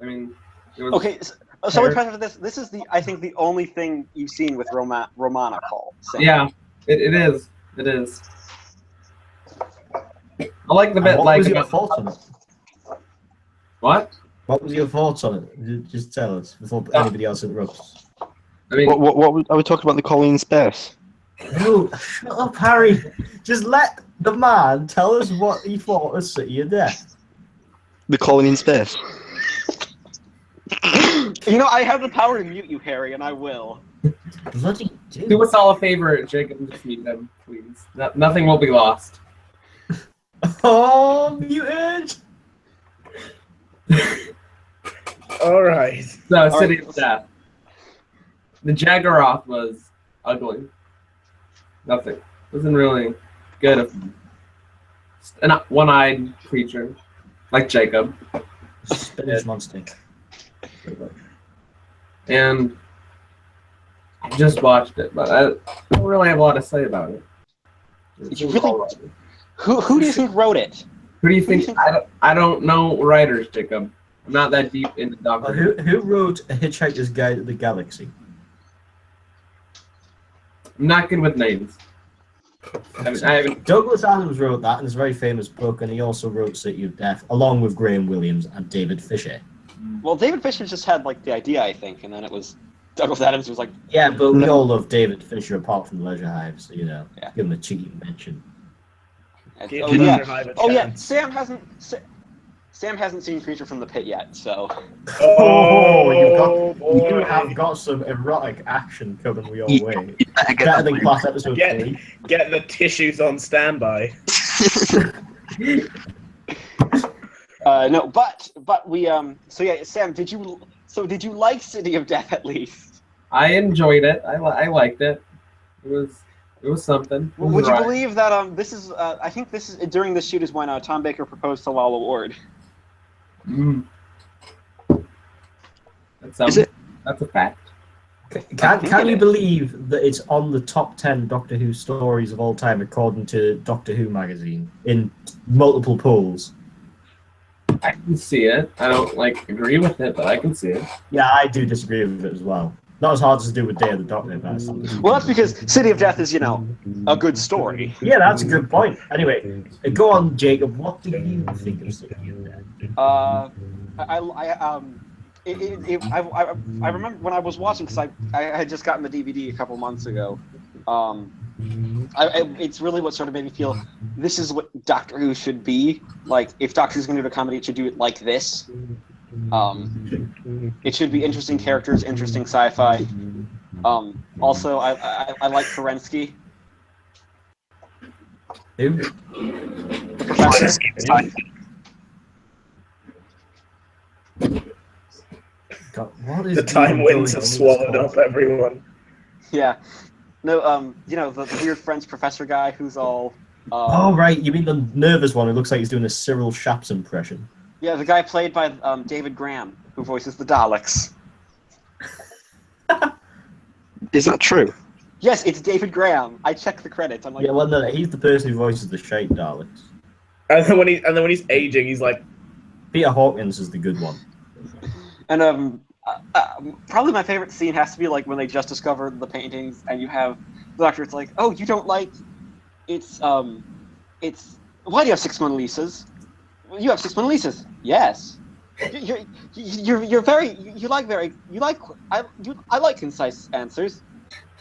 I mean, it was Okay, so with respect to this, this is I think the only thing you've seen with Romana called. Sam. Yeah, it is. It is. I like the bit What like was your about- thoughts on it? what? What was your thoughts on it? Just tell us before anybody else interrupts. I mean, What are we talking about? The colony in space? No, shut up, Harry. Just let the man tell us what he thought of City of Death. The colony in space. You know, I have the power to mute you, Harry, and I will. Bloody do dude. us all a favor, Jacob, and just mute them, please. Nothing will be lost. Oh, muted. Alright. So, City right, of Death. The Jaggeroth was ugly. Nothing. Wasn't really good. An one-eyed creature, like Jacob. Spinach monster. And I just watched it, but I don't really have a lot to say about it. It You was really- all right. Who do you think wrote it? Who do you Who do you think? think- I don't know writers, Jacob. I'm not that deep into Doctor Who. Who wrote A Hitchhiker's Guide to the Galaxy? I'm not good with names. I haven't. Douglas Adams wrote that, and it's a very famous book, and he also wrote City of Death, along with Graham Williams and David Fisher. Well, David Fisher just had like the idea, I think, and then it was Douglas Adams who was like, Yeah, but we all love David Fisher apart from Leisure Hive, so, Yeah. give him a cheeky mention. Give oh yeah, Mr. Hive a oh yeah. chance. Sam hasn't seen Creature from the Pit yet, so. Oh, you boy. have got some erotic action coming your You- way. You better get Better that than class episode Get- 3. Get the tissues on standby. No, but we So yeah, Sam, did you like City of Death at least? I enjoyed it. I liked it. It was something. It was Would you alright. believe that this is I think this is during this shoot is when Tom Baker proposed to Lala Ward. Mm. Is it? That's a fact. Can you believe that it's on the top 10 Doctor Who stories of all time according to Doctor Who magazine in multiple polls? I can see it. I don't agree with it, but I can see it. Yeah, I do disagree with it as well. Not as hard as to do with Day of the Doctor, but Well, that's because City of Death is, a good story. yeah, that's a good point. Anyway, go on, Jacob. What do you think of City of Death? I remember when I was watching because I had just gotten the DVD a couple months ago. It's really what sort of made me feel this is what Doctor Who should be. Like, if Doctor Who's going to do a comedy, it should do it like this. It should be interesting characters, interesting sci-fi. Also, I like Kerensky. Who? The professor. God, what is The time even winds going have on swallowed with up everyone. Yeah. No, the weird French professor guy who's all. Oh, right. You mean the nervous one who looks like he's doing a Cyril Shaps impression? Yeah, the guy played by David Graham, who voices the Daleks. Is that true? Yes, it's David Graham. I checked the credits. I'm like, Yeah, well, no, he's the person who voices the Shite Daleks. And then when he's aging, he's like, Peter Hawkins is the good one. and probably my favorite scene has to be like when they just discovered the paintings, and you have the Doctor. It's like, oh, you don't like? It's why do you have 6 Mona Lisas? You have 6 Mona Lisas. Yes. You're very I like concise answers.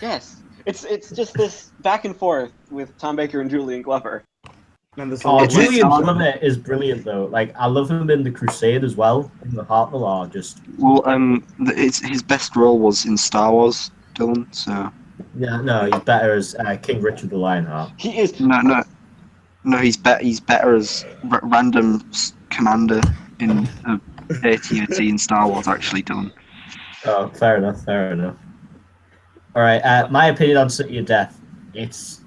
Yes. It's just this back and forth with Tom Baker and Julian Glover. and there's Oh, It's Julian hard. Glover is brilliant though. Like, I love him in The Crusade as well. In The Heart of the Law, just Well, his best role was in Star Wars, Dylan. So yeah, no, he's better as King Richard the Lionheart. He is. no, he's better as random commander in AT-AT in Star Wars. Actually, Dylan. Oh, fair enough, fair enough. All right. My opinion on City of Death. It's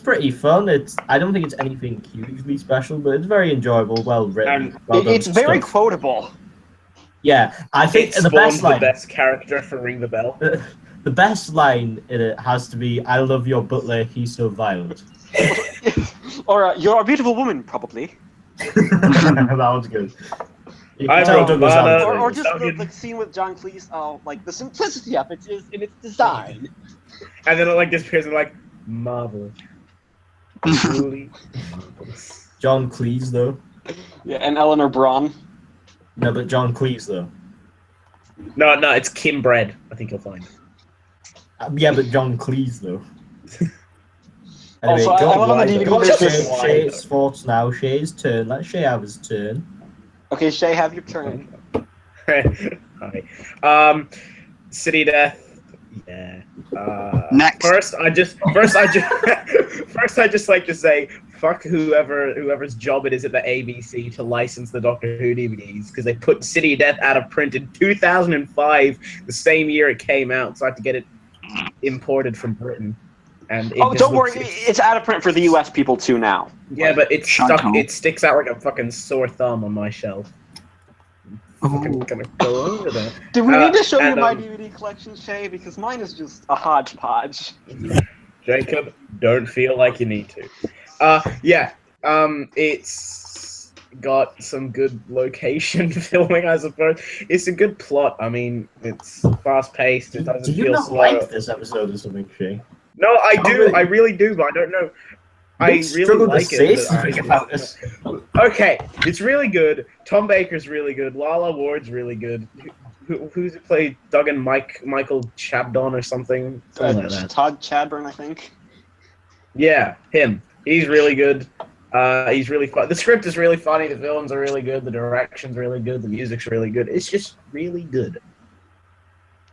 pretty fun. I don't think it's anything hugely special, but it's very enjoyable, well written. Well done It's very stuff. quotable. Yeah, I think It the best spawned line. the best character for Ring the Bell. The best line in it has to be, "I love your butler. He's so violent." Or you're a beautiful woman, probably. That was good. You can I'm tell Douglas Romana. Adams Or is- just the scene with John Cleese. Oh, like the simplicity of it is in its design. And then it like disappears and like marvelous. Truly marvelous. John Cleese though. Yeah, and Eleanor Braun. No, but John Cleese though. No, it's Kim Bread. I think you'll find. Yeah, but John Cleese though. Also, I love on the DVD. Go on, there's- Shay's sports now. Shay's turn. Let Shay have his turn. Okay, Shay, have your turn. Hi. City Death. Yeah. Next. First, I just like to say, fuck whoever's job it is at the ABC to license the Doctor Who DVDs, because they put City of Death out of print in 2005, the same year it came out, so I had to get it imported from Britain. And it just Don't worry, looks- it's out of print for the US people too now. Yeah, but it's Shut stuck. up. It sticks out like a fucking sore thumb on my shelf. Fucking gonna go over there. Do we need to show you and, my DVD collection, Shay? Because mine is just a hodgepodge. Jacob, don't feel like you need to. It's got some good location filming, I suppose. It's a good plot. I mean, it's fast paced. It Do doesn't you feel not slow. like this episode or something, Shay? No, I do. really? I really do, but I don't know. I You really struggle to like say it. but I- something about this. Okay, it's really good. Tom Baker's really good. Lala Ward's really good. Who's it played? Duggan Michael Chabdon or something? Something like that. Todd Chadburn, I think. Yeah, him. He's really good. He's really fun. The script is really funny. The villains are really good. The direction's really good. The music's really good. It's just really good.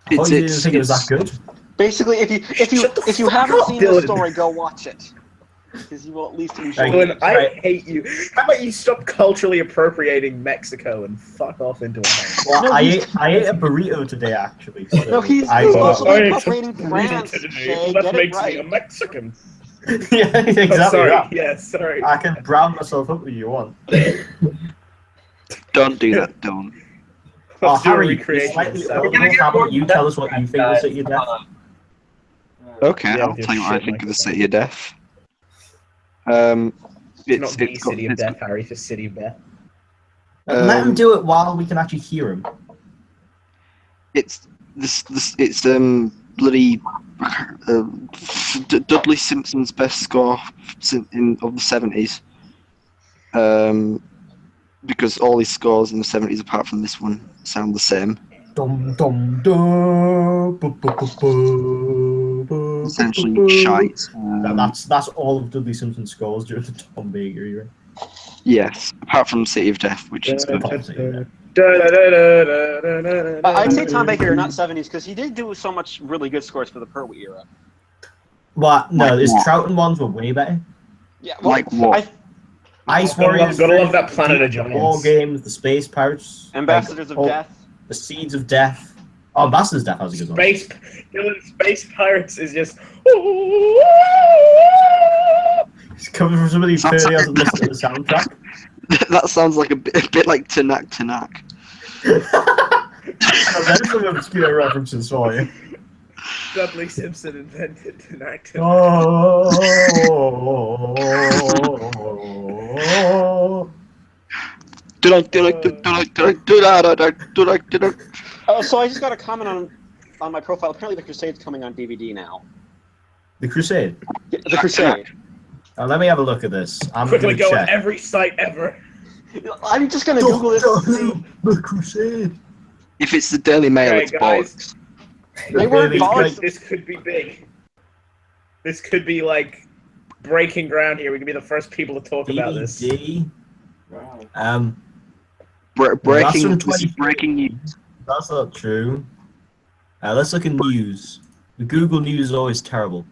I thought you didn't think it was that good. Basically, if you fuck haven't up, seen the Dylan. story, go watch it. Because you will at least enjoy Thank it. Dylan, I hate you. How about you stop culturally appropriating Mexico and fuck off into a home? Well, No, I he's- ate a burrito today, actually. So No, he's I also I ate appropriating some France, burrito today. Shay. That Get it makes me a right. Mexican. yeah, exactly. Oh, sorry. that. Yeah, sorry. I can brown myself up if you want. Don't do that, don't. Oh, Let's do a Harry, you're recreation slightly of South. audible. How about you tell us what you think of the City of Death? Okay, Yeah, I'll with your tell you what I shit think of the microphone. City of Death. It's not the it's got- City of it's Death, Harry. It's the City of Death. Let him do it while we can actually hear him. It's bloody Dudley Simpson's best score of the 70s. Because all his scores in the 70s, apart from this one, sound the same. Dum dum dum. Bu, bu, bu, bu, bu, Essentially, bu, bu. shite. That's all of Dudley Simpson's scores during the Tom Baker era. Yes, apart from City of Death, which is good. Apart from City of Death. I'd say Tom Baker, not 70s, because he did do so much really good scores for the Pertwee era. What? No, Like his what? Troughton ones were way better. Yeah, well, Like what? Ice Gotta love- Warriors, gotta love that Planet of War Giants. Games, the Space Pirates, Ambassadors like, of all- Death. the Seeds of Death. Oh, Ambassadors of Death was a good one. Space Pirates is just. It's coming from somebody who Sounds clearly like- hasn't listened to the soundtrack. That sounds like a bit like Tanak Tanak. There's some obscure references for you. Dudley Simpson invented an actor. Oh. Oh, so I just got a comment on my profile. Apparently, The Crusade's coming on DVD now. The Crusade. Yeah, The Crusade. Let me have a look at this. I'm Quickly going go to on check. every site ever. I'm just gonna Google this. The Crusade. If it's the Daily Mail, Okay, it's guys. bollocks. They weren't Really bollocks. This could be big. This could be like breaking ground here. We could be the first people to talk about this. DVD. Wow. Breaking, from this is 20. breaking news. That's not true. Let's look at news. The Google News is always terrible.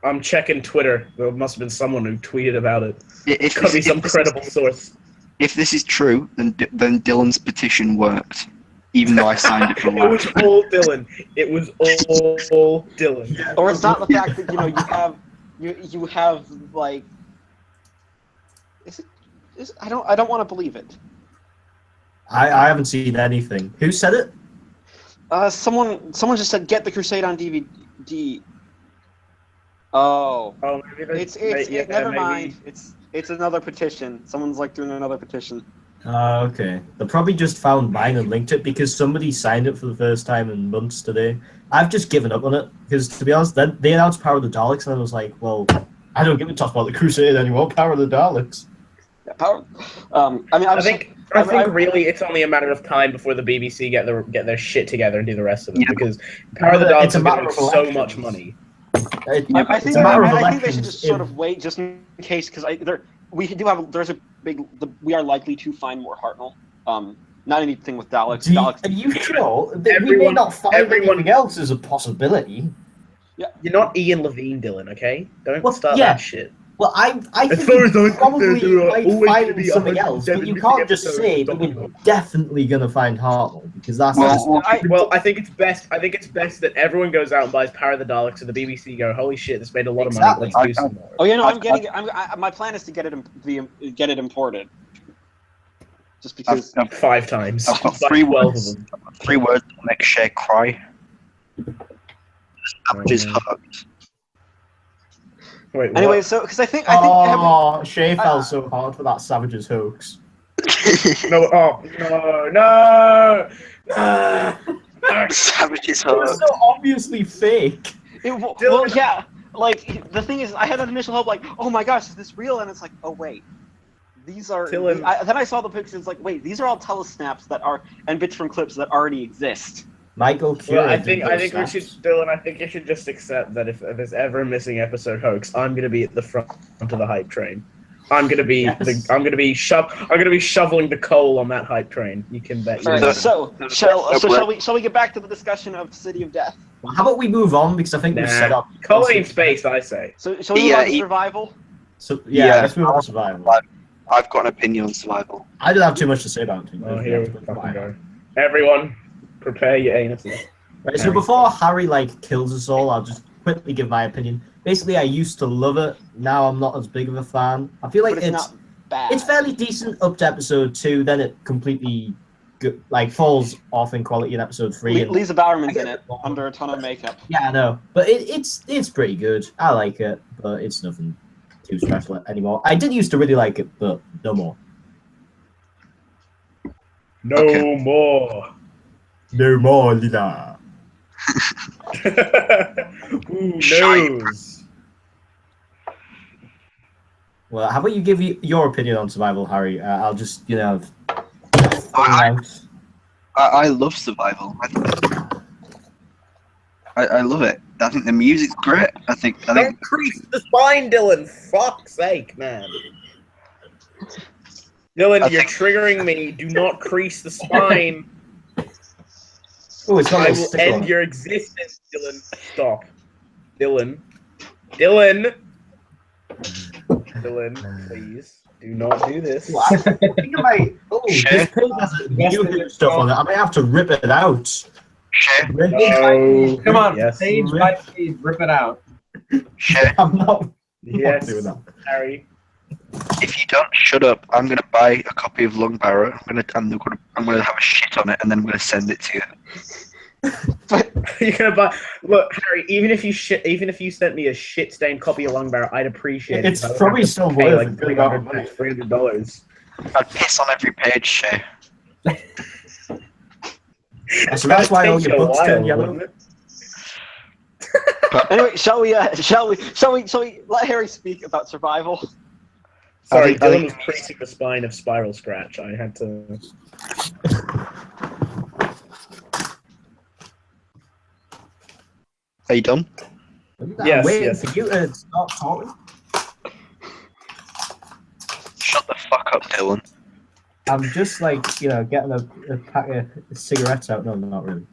I'm checking Twitter. There must have been someone who tweeted about it. If Could be some credible source. If this is true, then Dylan's petition worked. even though I signed it for It was life. all Dylan. It was all Dylan. Or it's not the fact that you have like. Is it? I don't want to believe it. I haven't seen anything. Who said it? Someone just said get the Crusade on DVD. Oh, Oh, maybe never mind. It's another petition. Someone's like doing another petition. Okay. They probably just found mine and linked it because somebody signed it for the first time in months today. I've just given up on it because, to be honest, then they announced Power of the Daleks, and I was like, well, I don't give a toss about the Crusade anymore. Power of the Daleks. Yeah, Power. I think really it's only a matter of time before the BBC get their shit together and do the rest of it because Power of the Daleks is getting so much money. I think they should just sort of wait just in case because we are likely to find more Hartnell. Not anything with Daleks. Are you sure? We may not find anything else as a possibility. Yeah, you're not Ian Levine, Dylan. Okay, don't start that shit. Well, I think we probably might find something else, but you can't just say that we're definitely going to find Hartnell because that's I think it's best. I think it's best that everyone goes out and buys Power of the Daleks, and the BBC go, "Holy shit, this made a lot of money. Let's do some more." Oh yeah, no, my plan is to get it imported. Just because 5 times. I've got 3 words. 3 words that make Shay cry. Savage's hurt. Wait, anyway, so because I think Shay fell so hard for that Savage's hoax. No! Savage's It was hurt. so obviously fake. Well, yeah. Like the thing is, I had an initial hope, like, oh my gosh, is this real? And it's like, oh wait, these are. Dylan. Then I saw the pictures, like, wait, these are all telesnaps and bits from clips that already exist. Michael Cure. Well, I think we should, Dylan. I think you should just accept that if there's ever a missing episode hoax, I'm gonna be at the front of the hype train. I'm gonna be shoveling the coal on that hype train. You can bet. Right, shall we get back to the discussion of City of Death? Well, how about we move on because I think we've set up colony in space. I say. So shall we move on to survival? So let's move on to survival. I've got an opinion on survival. I don't have too much to say about it. Oh, here we fucking go. Everyone, prepare your anuses. Right, so before Harry kills us all, I'll just quickly give my opinion. Basically, I used to love it. Now I'm not as big of a fan. I feel like it's not bad. It's fairly decent up to episode 2. Then it completely falls off in quality in episode 3. Lisa Bowerman's in it under a ton of makeup. Yeah, I know, but it's pretty good. I like it, but it's nothing too special anymore. I did used to really like it, but no more. No more. No more, Lila. Ooh, nose. Well, how about you give your opinion on survival, Harry? I'll just, I love survival. I love it. I think the music's great. Don't crease the spine, Dylan. Fuck's sake, man. Dylan, you're triggering me. Do not crease the spine. Oh, it's I will end your existence, Dylan. Stop. Dylan, please do not do this. I think this page has new stuff on it. I may have to rip it out. No. Come on, Yes. page by page, rip it out. I'm not Yes, doing that. Harry. If you don't shut up, I'm gonna buy a copy of Lung Barrow. I'm gonna have a shit on it, and then I'm gonna send it to you. You're gonna buy. Look, Harry. Even if you sent me a shit-stained copy of Lung Barrow, I'd appreciate it. It's probably still worth like $300. I'd piss on every page, Shay. So that's why all your books turn yellow. Anyway, shall we let Harry speak about survival? Sorry, Dylan was creasing the spine of Spiral Scratch. I had to. Are you done? Yes, waiting yes. for you to start talking. Shut the fuck up, Dylan. I'm just getting a pack of cigarettes out. No, not really.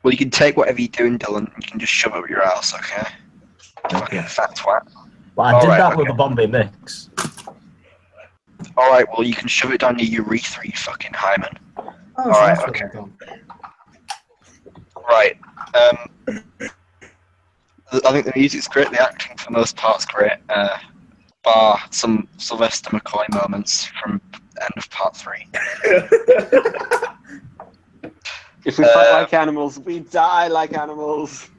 Well, you can take whatever you're doing, Dylan. You can just shove it up your ass, okay? Fucking fat twat. Well, I did that with a Bombay mix. Alright, well, you can shove it down your urethra, you fucking hymen. Oh, so Alright, that's what okay. I've done. Right. I think the music's great, the acting for the most part's great, bar some Sylvester McCoy moments from the end of part 3. If we fight like animals, we die like animals.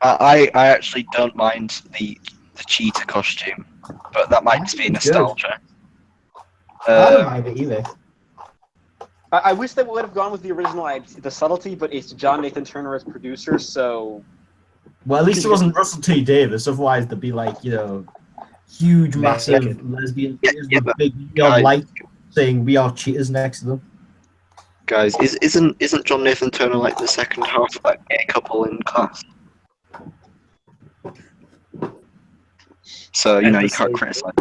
I actually don't mind the cheetah costume, but that might just be nostalgia. I don't mind it either. I wish they would have gone with the original idea, the subtlety, but it's John Nathan Turner as producer, so... Well, at least it wasn't Russell T. Davis, otherwise there'd be like, you know, huge, massive lesbian figures with but big neon lights saying "We are cheaters" next to them. Guys, isn't John Nathan Turner like the second half of that gay couple in Class? So, you know, you can't criticize.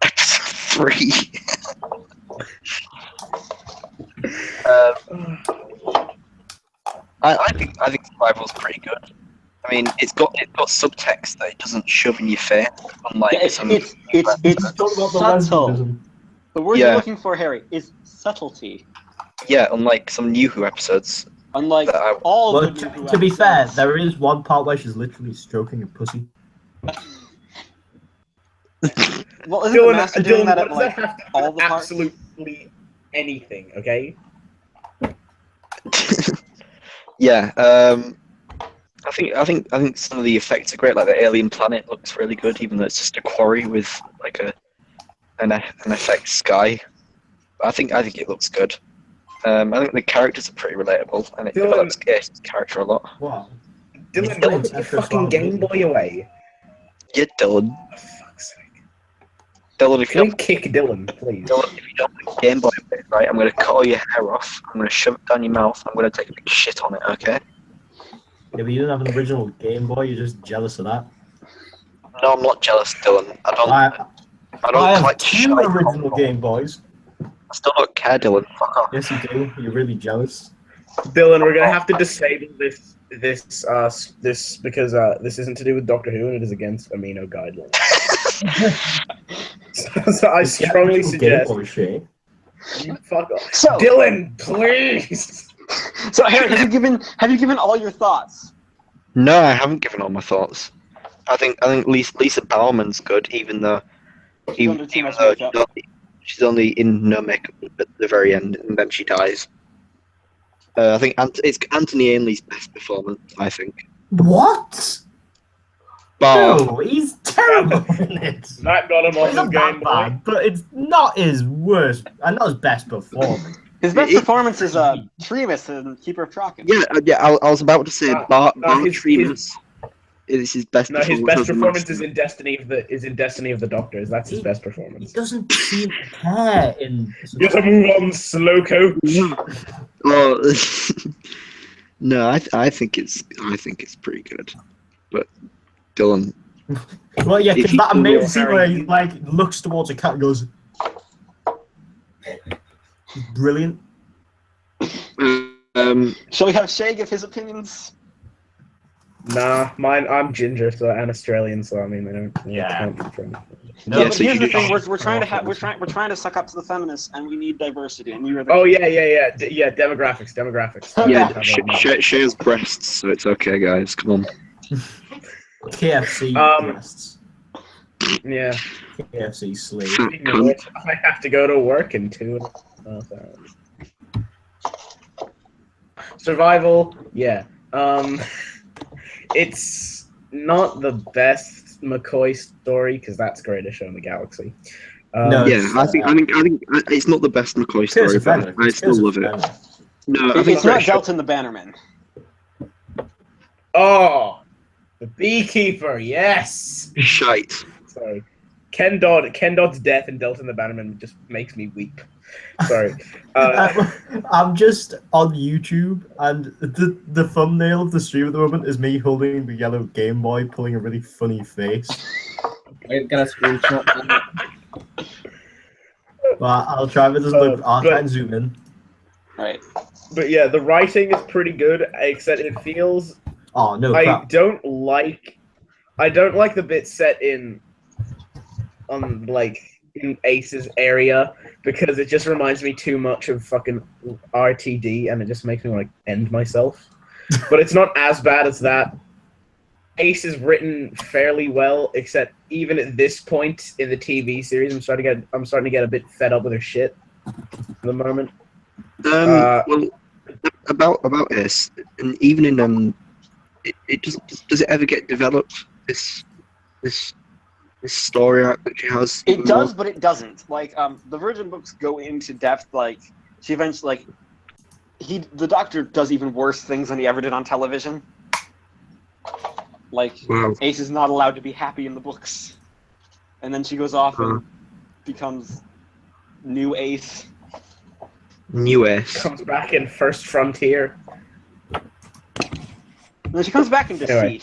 Episode 3. I think Survival's pretty good. I mean, it's got subtext that it doesn't shove in your face, unlike Yeah, some. it's Talk about the subtle. lesbianism. The word Yeah. you're looking for, Harry, is subtlety. Yeah, unlike some New Who episodes. Unlike That I- all Well, the New Who to be fair, episodes. there is one part where she's literally stroking a pussy. Well, isn't the Master doing that at what does like that have to do all with the parts? absolutely anything? Okay. Yeah, I think some of the effects are great. Like the alien planet looks really good, even though it's just a quarry with like an effect sky. But I think it looks good. I think the characters are pretty relatable, and it Dylan- develops Gage's character a lot. Wow. Dylan, don't put your fucking Game Boy away. Yeah, Dylan. For fuck's sake. Dylan, if you Can we don't, kick Dylan, please? Dylan, if you don't put your Game Boy away, right, I'm gonna cut all your hair off. I'm gonna shove it down your mouth. I'm gonna take a big shit on it. Okay? Yeah, but you don't have an original Game Boy. You're just jealous of that. No, I'm not jealous, Dylan. I don't I have like 2 shite original consoles. Game Boys. I still don't care, Dylan. Fuck off. Yes, you do. You're really jealous. Dylan, we're gonna have to disable this because this isn't to do with Doctor Who and it is against amino guidelines. so I strongly Game suggest Boy shit. you fuck off. So, Dylan, please. so Harry, have you given all your thoughts? No, I haven't given all my thoughts. I think Lisa Bowerman's good, even though Under too much makeup. she's only in no makeup at the very end, and then she dies. I think it's Anthony Ainley's best performance. I think. What? Bar, No, he's terrible in it. That got him It's off his not Game that Boy. bad, but it's not his worst and not his best performance. His best It- performance is Tremus in Keeper of Traken. yeah. I was about to say Bar his- Tremus is his best. No, his performance best as the performance Master. is in Destiny of the Doctors. That's his best He performance. doesn't seem to care in. You have to move on, slow coach. Well, no, I think it's pretty good, but Dylan. Well, yeah, If because you that do amazing your scene Harry- where he like looks towards a cat and goes, brilliant. Shall we have Shay give his opinions? Nah, I'm ginger, and Australian, so I mean they don't. Yeah. Count from. No, Yeah, but so here's you the do- thing: we're trying to suck up to the feminists, and we need diversity. And you're the Oh yeah. Demographics. Yeah, she has breasts, so it's okay, guys. Come on. KFC breasts. Yeah. KFC slave. Fat Speaking of cunt. which, I have to go to work in 2.5 hours. Survival, yeah. It's not the best McCoy story because that's Greatest Show in the Galaxy. No, Yeah, I think it's not the best McCoy story, Curse of but Venom. I It's still Curse of love it. Venom. No, I think It's not Greatest Show- Delton the Bannerman. Oh, the Beekeeper, yes. Shite. Sorry, Ken Dodd's death in Delta and the Bannerman just makes me weep. Sorry. I'm just on YouTube, and the thumbnail of the stream at the moment is me holding the yellow Game Boy, pulling a really funny face. I'm gonna screenshot that. But I'll try if it doesn't look. I'll try and zoom in. Right. But yeah, the writing is pretty good, except it feels. Oh no! I Crap. don't like the bit set in like in Ace's area because it just reminds me too much of fucking RTD, and it just makes me want to end myself. But it's not as bad as that. Ace is written fairly well, except even at this point in the TV series, I'm starting to get a bit fed up with her shit at the moment. Well, about this, and even in does it ever get developed? This story arc that she has. It does, but it doesn't. Like the Virgin books go into depth. Like she eventually the Doctor does even worse things than he ever did on television. Like, wow. Ace is not allowed to be happy in the books. And then she goes off and becomes New Ace. New Ace. Comes back in First Frontier. And then she comes back in Deceit. Anyway.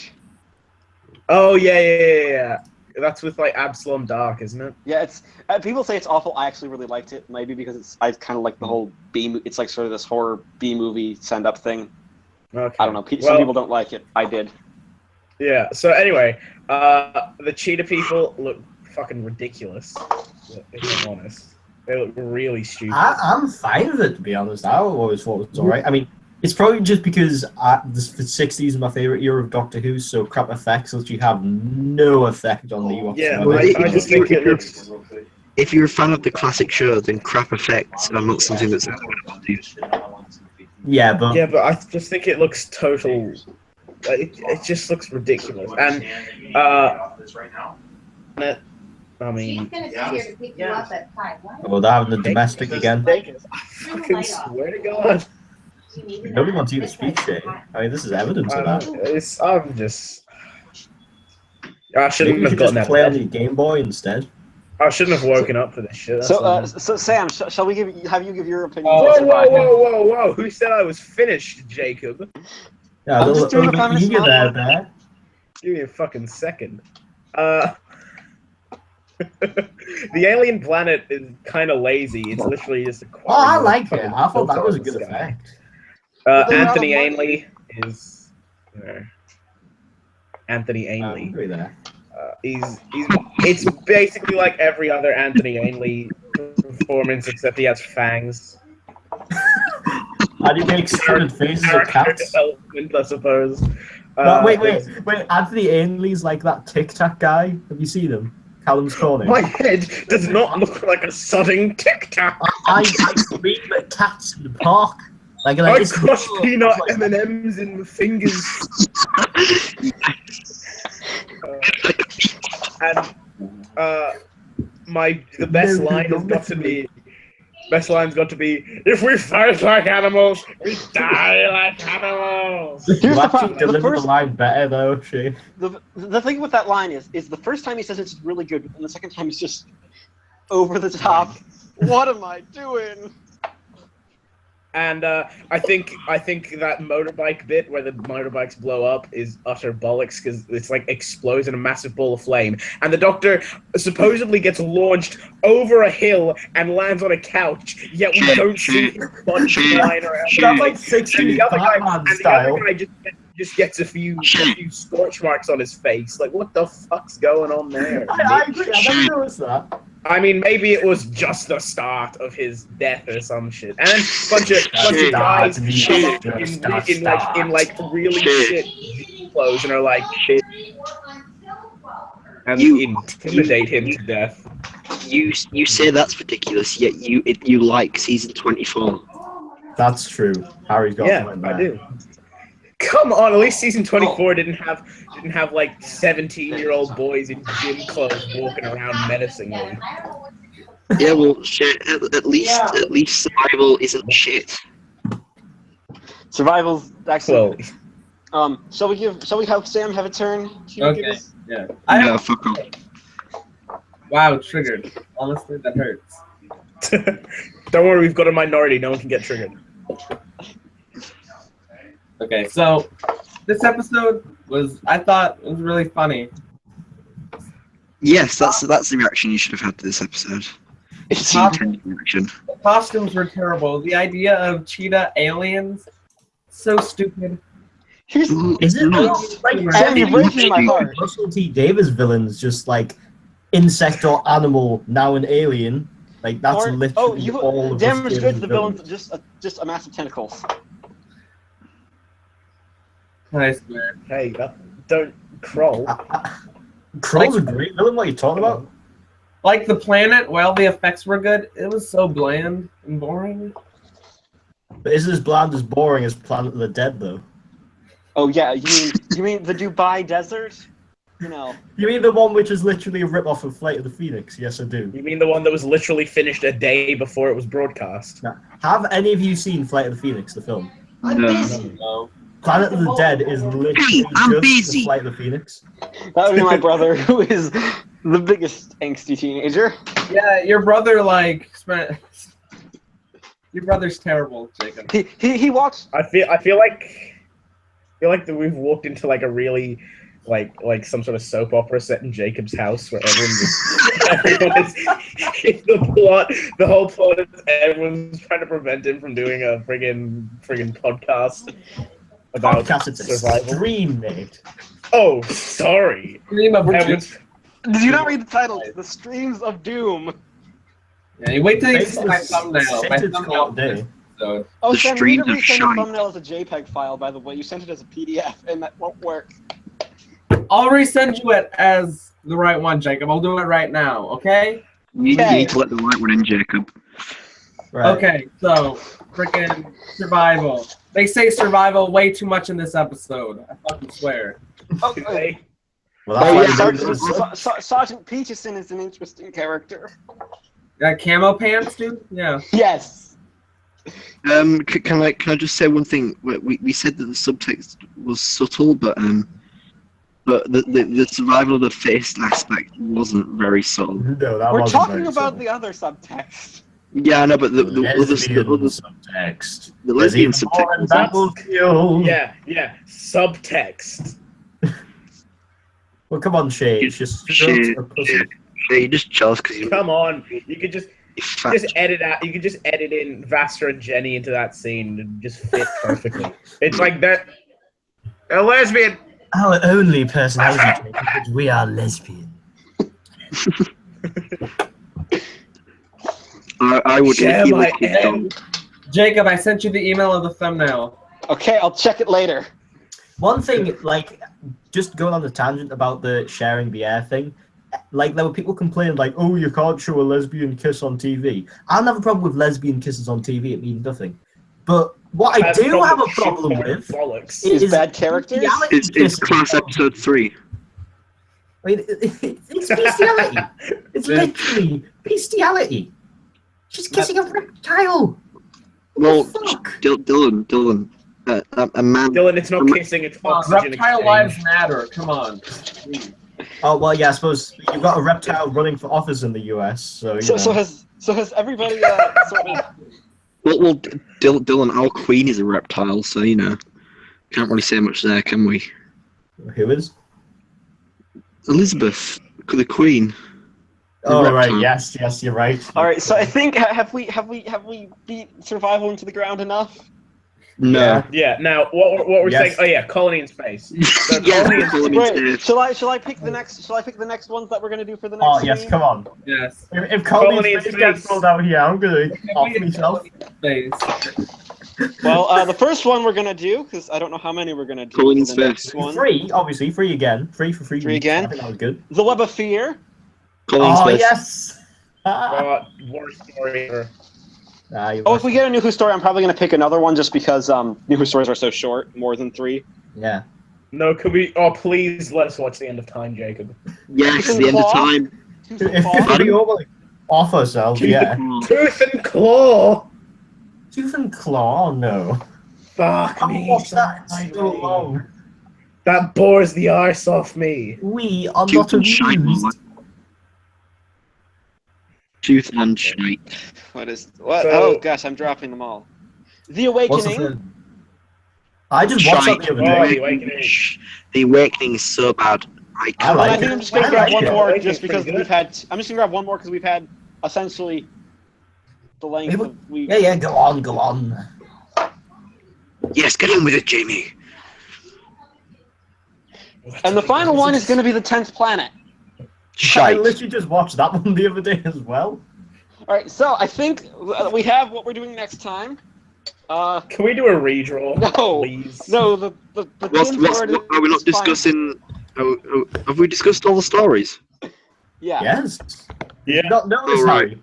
Oh, yeah. That's with, like, Absalom Dark, isn't it? Yeah, it's... people say it's awful. I actually really liked it. Maybe because I kind of like the whole it's like sort of this horror B-movie send-up thing. Okay. I don't know. Some people don't like it. I did. Yeah, so anyway, the cheetah people look fucking ridiculous, if I'm honest. They look really stupid. I'm fine with it, to be honest. I always thought it was alright. I mean, it's probably just because the 60s is my favourite year of Doctor Who, so crap effects literally have no effect on me whatsoever. Yeah, I just think it looks... If you're a fan of the classic show, then crap effects are not something that's avoidable to you. Yeah, but I just think it looks total... It just looks ridiculous, and I mean, She's gonna be here to pick you up at 5. well, they're having the domestic again. I fucking swear to God. Nobody wants you to speak shit. I mean, this is evidence of that. I shouldn't Maybe you have should gotten just that. play on your Game Boy instead. I shouldn't have woken up for this shit. So Sam, shall we have you give your opinion? Whoa! Who said I was finished, Jacob? Yeah, I'm just doing a you feminist get monologue. there. Give me a fucking second. The alien planet is kind of lazy. It's literally just a. Oh, I like it. I thought that was a good effect. Anthony Ainley is. Anthony Ainley. Agree there. It's basically like every other Anthony Ainley performance, except he has fangs. And he makes stupid faces at cats. Development, I suppose. Wait. Anthony Ainley's like that Tic Tac guy. Have you seen him? Callum's Corner. My head does not look like a sodding Tic Tac. I scream at cats in the park. Like I it's crush peanut M&Ms in my fingers. The best line has got to be. Best line's got to be, if we fight like animals, we die like animals. You actually deliver the line better though, Shane. The thing with that line is the first time he says it's really good, and the second time it's just over the top. What am I doing? And I think that motorbike bit where the motorbikes blow up is utter bollocks because it's like explodes in a massive ball of flame, and the Doctor supposedly gets launched over a hill and lands on a couch. Yet we don't see his body flying around. That's like 60s Batman style. The other guy just gets a few scorch marks on his face. Like, what the fuck's going on there? I agree. I never noticed that. I mean, maybe it was just the start of his death or some shit. And then a bunch of guys come up in really shit clothes and are like, and intimidate him to death. You say that's ridiculous, yet you like season 24. That's true. Harry's got Yeah, one there. I do. Come on, at least season 24 didn't have like 17-year-old boys in gym clothes walking around menacingly. Yeah, well, shit. At least survival isn't shit. Survival's actually. Well, Shall we have Sam have a turn? Okay. Yeah. Yeah, fuck off. Wow, triggered. Honestly, that hurts. don't worry, we've got a minority. No one can get triggered. Okay, so this episode I thought was really funny. Yes, that's the reaction you should have had to this episode. It's the intended reaction. The costumes were terrible. The idea of cheetah aliens, so stupid. Is it Sam, you're breaking my heart. Russell T Davies villains just like insect or animal, now an alien. Like that's literally all of damaged goods. The villains. villain's just a mass of tentacles. I swear. Hey, don't Kroll. Kroll's a great villain. What are you talking about? Like the planet, while the effects were good, it was so bland and boring. But isn't as bland as boring as Planet of the Dead, though? Oh yeah, you mean the Dubai desert? You know. You mean the one which is literally a rip-off of Flight of the Phoenix? Yes, I do. You mean the one that was literally finished a day before it was broadcast? Now, have any of you seen Flight of the Phoenix, the film? I'm busy. No. Planet of the Dead is literally just the Flight of the Phoenix. That would be my brother, who is the biggest angsty teenager. Yeah, your brother your brother's terrible, Jacob. He watched. I feel like that we've walked into like a really like some sort of soap opera set in Jacob's house where everyone is the whole plot is everyone's trying to prevent him from doing a friggin' podcast about Podcast, it's a survival. stream, mate. Oh, sorry. Stream of Everyone's- Did you not read the title? The Streams of Doom. Yeah, you wait till you see my Faceless thumbnail. My Sentence thumbnail called for this Day. episode. Oh, The Sam, you Streams didn't of resend the Shite. thumbnail as a JPEG file, by the way. You sent it as a PDF, and that won't work. I'll resend you it as the right one, Jacob. I'll do it right now, okay? You Okay. need to let the right one in, Jacob. Right. Okay, so freaking survival. They say survival way too much in this episode. I fucking swear. Okay. Well, Oh, that's yeah, why Sergeant Peterson is an interesting character. Got camo pants, dude? Yeah. Yes. Can I just say one thing? We said that the subtext was subtle, but the survival of the faced aspect wasn't very subtle. No, that We're wasn't talking very about subtle. the other subtext. Yeah, I know, but the lesbian other subtext. the There's lesbian even more than subtext. that will kill. Yeah. Subtext. Well, come on, Shay. It's just Shit, a pussy. Yeah, you just jealous because you. Come on. You could just Fat. edit out. You could just edit in Vaster and Jenny into that scene and just fit perfectly. It's like that. A lesbian. Our only personality trait is we are lesbian. I would. Shall if you I were end? dumb. Jacob, I sent you the email of the thumbnail. Okay, I'll check it later. One thing, like, just going on the tangent about the sharing the air thing, like, there were people complaining, like, oh, you can't show a lesbian kiss on TV. I don't have a problem with lesbian kisses on TV, it means nothing. But what I do have a problem with bollocks. Is bad characters? bestiality It's kisses. class episode 3. I mean, it's bestiality. It's literally bestiality. She's kissing a reptile. Well, fuck? Dylan, a man. Dylan, it's not kissing, it's Come on, oxygen reptile exchange. lives matter. Come on. Oh, well, yeah, I suppose you've got a reptile running for office in the US, so, you know. So has everybody sort of... Well, Dylan, our queen is a reptile, so you know, can't really say much there, can we? Who is? Elizabeth, the queen. Oh, reptile. right, yes, you're right. All right, so I think have we beat survival into the ground enough? No. Yeah, now, what we're Yes. saying... Oh, yeah, colony in space. So Yeah, colony in colony space. in Wait, space. shall I pick the next ones that we're gonna do for the next? Oh, yes, scene? come on. Yes. If Colony Colony in Space gets space. pulled out here, I'm going to off myself. Space. Well, the first one we're gonna do, because I don't know how many we're gonna do. Colin for the next Smith. one. Free, obviously, free again. Free for free. Free weeks. again? I think that was good. The Web of Fear. Collins Oh, first. yes! Ah. Worst story ever. Oh, if we get a New Who story, I'm probably gonna pick another one just because New Who stories are so short, more than 3. Yeah. No, could we... Oh, please let us watch The End of Time, Jacob. Yes, Ethan the end of Claw? time. If we all like, off ourselves, yeah. Tooth and Claw! Tooth and Claw, no. Fuck I me. watched that so long. That bores the arse off me. We are Tooth not and shite. amused. Tooth and shite. What? So- Oh gosh, I'm dropping them all. The What's the Awakening. third? I just watched that the other Oh, day. The Awakening. The Awakening is so bad. I I can't. like I think it. I'm just gonna I grab like one it. more Awakening's just because pretty we've had. I'm just gonna grab one more because we've had essentially the length of we. Yeah, go on. Yes, get on with it, Jamie. And the final one is gonna be the 10th planet. I Shite. literally just watched that one the other day as well. All right, so I think we have what we're doing next time. Can we do a redraw? No, Please. no, the team board Are we not is fine. discussing? Have we discussed all the stories? Yeah. Yes. Yeah. Did you not know this, Oh, right. Harry?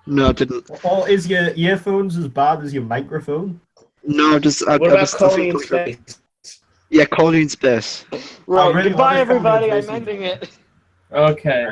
No, I didn't. Or is your earphones as bad as your microphone? No, just. I What about just Colony in Space? Yeah, Colony in Space. Right. really Goodbye, wanted Colony everybody. in I'm Space. ending it. Okay.